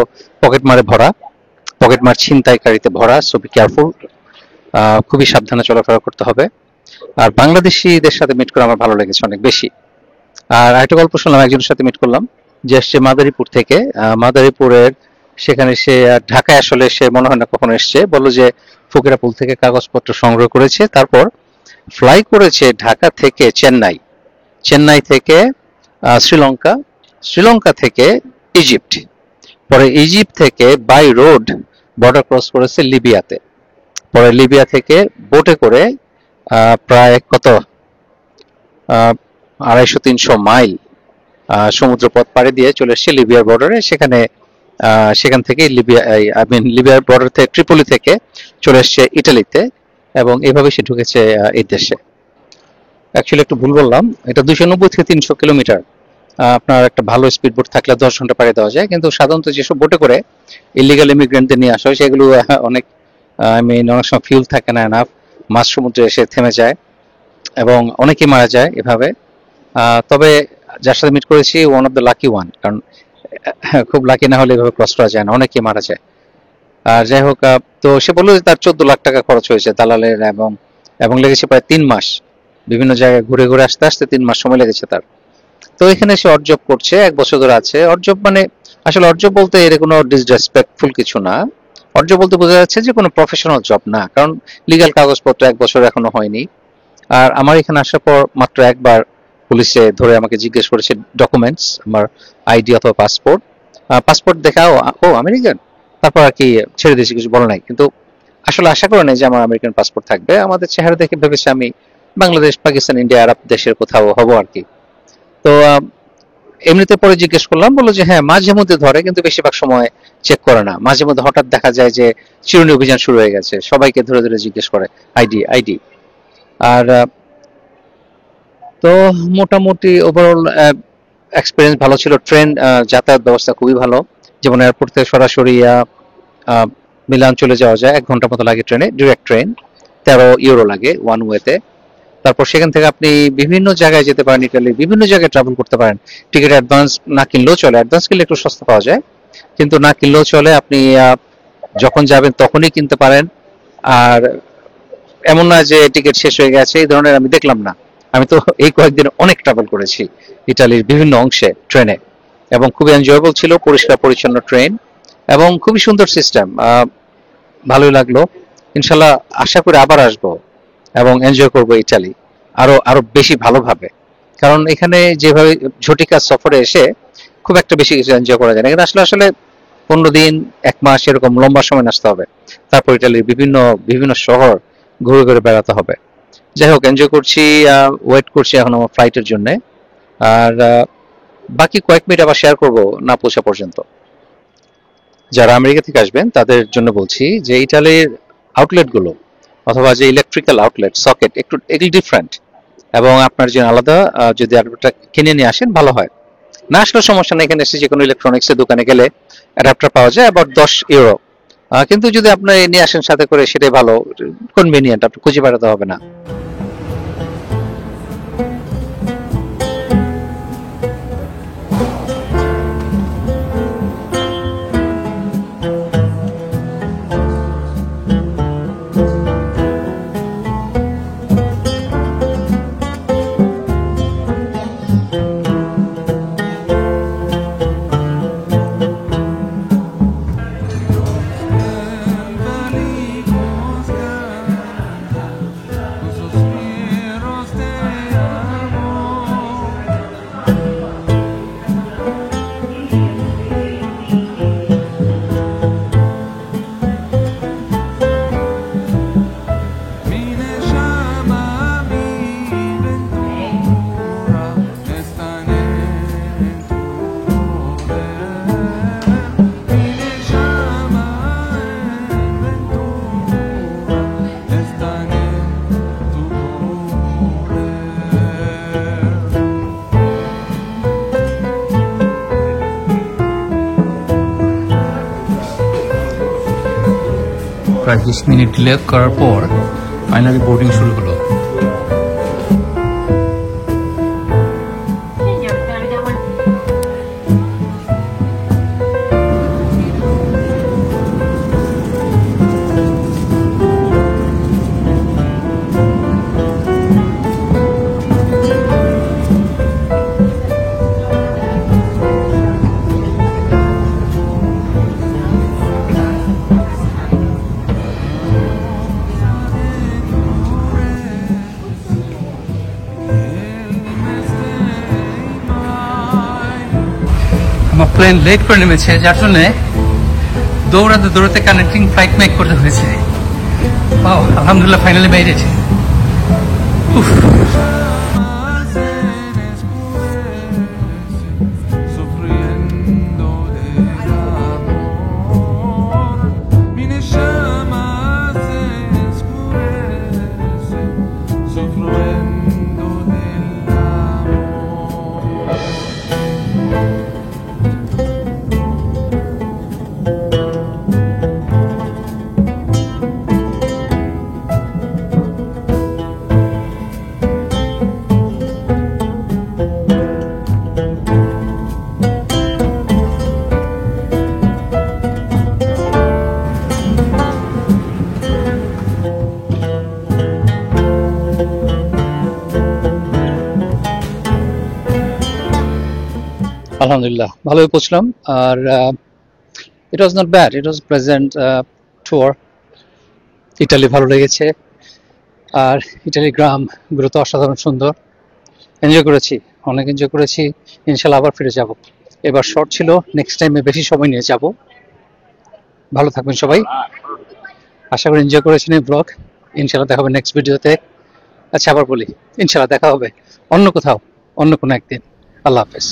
পকেটমার ছিনতাইকারীতে ভরা, সো বি কেয়ারফুল। খুবই সাবধানে চলাফেরা করতে হবে। আর বাংলাদেশিদের সাথে মিট করে আমার ভালো লেগেছে অনেক বেশি। আর একটা গল্প শুনলাম, একজনের সাথে মিট করলাম যে এসছে মাদারীপুর থেকে। মাদারীপুরের সেখানে সে ঢাকায় আসলে সে মনে হয় না কখনো এসছে, বললো যে ফকিরাপুল থেকে কাগজপত্র সংগ্রহ করেছে, তারপর ফ্লাই করেছে ঢাকা থেকে চেন্নাই থেকে শ্রীলঙ্কা থেকে ইজিপ্ট, পরে ইজিপ্ট থেকে বাই রোড বর্ডার ক্রস করেছে লিবিয়াতে, পরে লিবিয়া থেকে বোটে করে প্রায় 250-300 মাইল সমুদ্রপথ পাড়ি দিয়ে চলে এসেছে লিবিয়ার বর্ডারে। সেখান থেকে লিবিয়ার বর্ডার থেকে ট্রিপলি থেকে চলে এসেছে ইটালিতে, এবং এইভাবে সে ঢুকেছে এই দেশে। অ্যাকচুয়ালি একটু ভুল বললাম, এটা 290 থেকে 300 কিলোমিটার। আপনার একটা ভালো স্পিড বোট থাকলে 10 ঘন্টা পাড়ি দেওয়া যায়, কিন্তু সাধারণত যেসব বোটে করে ইলিগাল ইমিগ্রেন্টদের নিয়ে আসা হয় সেগুলো অনেক সময় ফিউল থাকে না এনাফ, মাঝ সমুদ্রে এসে থেমে যায় এবং অনেকেই মারা যায় এভাবে। তবে যার সাথে মিট করেছি one of the lucky one, কারণ খুব লাকি না হলে এভাবে ক্রস করা যায় না, অনেকেই মারা যায়। আর যাই হোক, তো সে বললো যে তার 14 লাখ টাকা খরচ হয়েছে দালালের, এবং লেগেছে প্রায় 3 মাস, বিভিন্ন জায়গায় ঘুরে ঘুরে আসতে 3 মাস সময় লেগেছে তার। তো এখানে সে অর্জব করছে, 1 বছর ধরে আছে। অর্জব মানে আসলে অর্জব বলতে এর কোনো ডিসরেসপেক্টফুল কিছু না। অর্জব বলতে বোঝা যাচ্ছে যে কোনো প্রফেশনাল জব না, কারণ লিগ্যাল কাগজপত্র 1 বছর এখনো হয়নি। আর আমার এখানে আসার পর মাত্র একবার পুলিশে ধরে আমাকে জিজ্ঞেস করেছে ডকুমেন্টস, আমার আইডি অথবা পাসপোর্ট দেখাও, ও আমেরিকান, তারপর আর কি ছেড়ে দিয়েছি, কিছু বলে নাই। কিন্তু আসলে আশা করে নাই যে আমার আমেরিকান পাসপোর্ট থাকবে। আমাদের চেহারা দেখে ভেবেছে আমি বাংলাদেশ, পাকিস্তান, ইন্ডিয়া, আরব দেশের কোথাও হবো আর কি। তো এমনিতে পরে জিজ্ঞেস করলাম, বললো যে হ্যাঁ মাঝে মধ্যে ধরে, কিন্তু বেশিরভাগ সময় চেক করে না। মাঝে মধ্যে হঠাৎ দেখা যায় যে চিরুনি অভিযান শুরু হয়ে গেছে, সবাইকে ধরে ধরে জিজ্ঞেস করে আইডি। আর তো মোটামুটি ওভারঅল এক্সপিরিয়েন্স ভালো ছিল। ট্রেন যাতায়াত ব্যবস্থা খুবই ভালো। যেমন এয়ারপোর্ট থেকে সরাসরি মিলান চলে যাওয়া যায়, 1 ঘন্টা মতো লাগে ট্রেনে, ডিরেক্ট ট্রেন। 13 ইউরো লাগে ওয়ান ওয়েতে। তারপর সেখান থেকে আপনি বিভিন্ন জায়গায় যেতে পারেন, ইটালির বিভিন্ন জায়গায় ট্রাভেল করতে পারেন। টিকিট অ্যাডভান্স না কিনলেও চলে, অ্যাডভান্স কিনলে একটু সস্তা পাওয়া যায়, কিন্তু না কিনলেও চলে। আপনি যখন যাবেন তখনই কিনতে পারেন। আর এমন না যে টিকিট শেষ হয়ে গেছে, এই ধরনের আমি দেখলাম না। আমি তো এই কয়েকদিন অনেক ট্রাভেল করেছি ইটালির বিভিন্ন অংশে ট্রেনে, এবং খুবই এনজয়েবল ছিল, পরিষ্কার পরিচ্ছন্ন ট্রেন এবং খুবই সুন্দর সিস্টেম। ভালোই লাগলো। ইনশাল্লাহ আশা করি আবার আসবো এবং এনজয় করবো ইটালি আরো আরো বেশি ভালোভাবে। কারণ এখানে যেভাবে ঝটিকা সফরে এসে খুব একটা বেশি কিছু এনজয় করা যায় না। এখানে আসলে আসলে 15 দিন 1 মাস এরকম লম্বা সময় আসতে হবে। তারপর ইটালির বিভিন্ন বিভিন্ন শহর ঘুরে ঘুরে বেড়াতে হবে। যাই হোক, এনজয় করছি, ওয়েট করছি এখন আমার ফ্লাইটের জন্য। আর বাকি কয়েক মিনিট আবার শেয়ার করব না পৌঁছা পর্যন্ত। যারা আমেরিকা থেকে আসবেন তাদের জন্য বলছি যে ইটালির আউটলেট গুলো অথবা যে ইলেকট্রিক্যাল আউটলেট সকেট একটু এগুলি ডিফারেন্ট, এবং আপনার জন্য আলাদা যদি অ্যাডাপ্টার কিনে নিয়ে আসেন ভালো হয়। না আসলে সমস্যা নেই, এখানে এসে যে কোনো ইলেকট্রনিক্স এর দোকানে গেলে অ্যাডাপ্টার পাওয়া যায় আবার 10 ইউরো। কিন্তু যদি আপনি নিয়ে আসেন সাথে করে সেটাই ভালো, কনভিনিয়েন্ট, আপনি খুঁজে বেড়াতে হবে না। প্রায় 20 মিনিট ডিলে করার পর ফাইনালি বোর্ডিং শুরু হলো। আমার প্লেন লেট করে নেমেছে, যার জন্য দৌড়াতে দৌড়াতে কানেক্টিং ফ্লাইট মেক করতে হয়েছে। আলহামদুলিল্লাহ ফাইনালি বেরিয়েছে। আলহামদুলিল্লাহ ভালোই পৌঁছলাম। আর it was not bad, it was pleasant tour. Italy ভালো লেগেছে, আর ইটালির গ্রামগুলো তো অসাধারণ সুন্দর। এনজয় করেছি, অনেক এনজয় করেছি। ইনশাল্লাহ আবার ফিরে যাব। এবার শর্ট ছিল, নেক্সট টাইমে বেশি সময় নিয়ে যাব। ভালো থাকবেন সবাই, আশা করি এনজয় করেছেন এই ব্লগ। ইনশাল্লাহ দেখা হবে নেক্সট ভিডিওতে। আচ্ছা, আবার বলি, ইনশাল্লাহ দেখা হবে অন্য কোথাও, অন্য কোনো একদিন। আল্লাহ হাফেজ।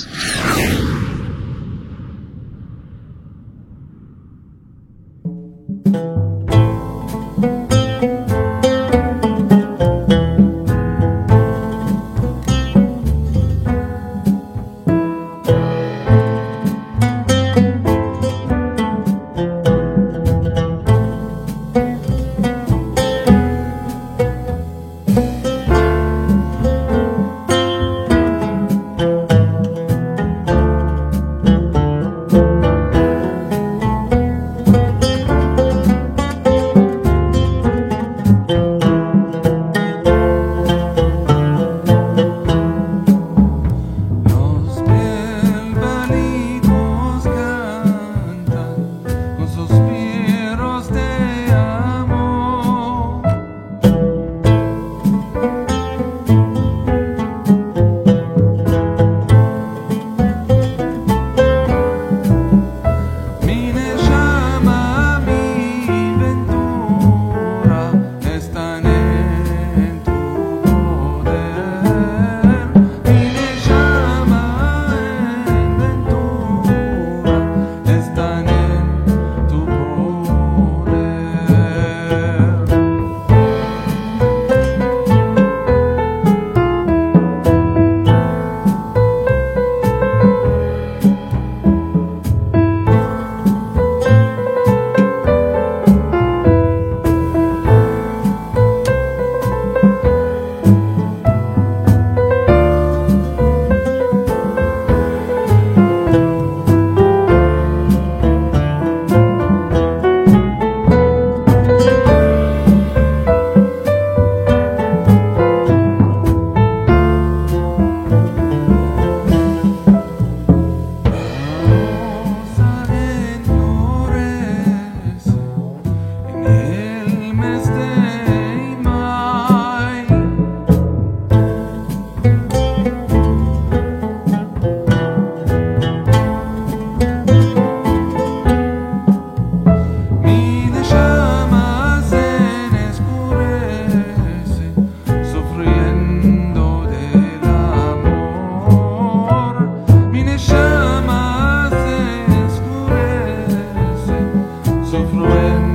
influenza.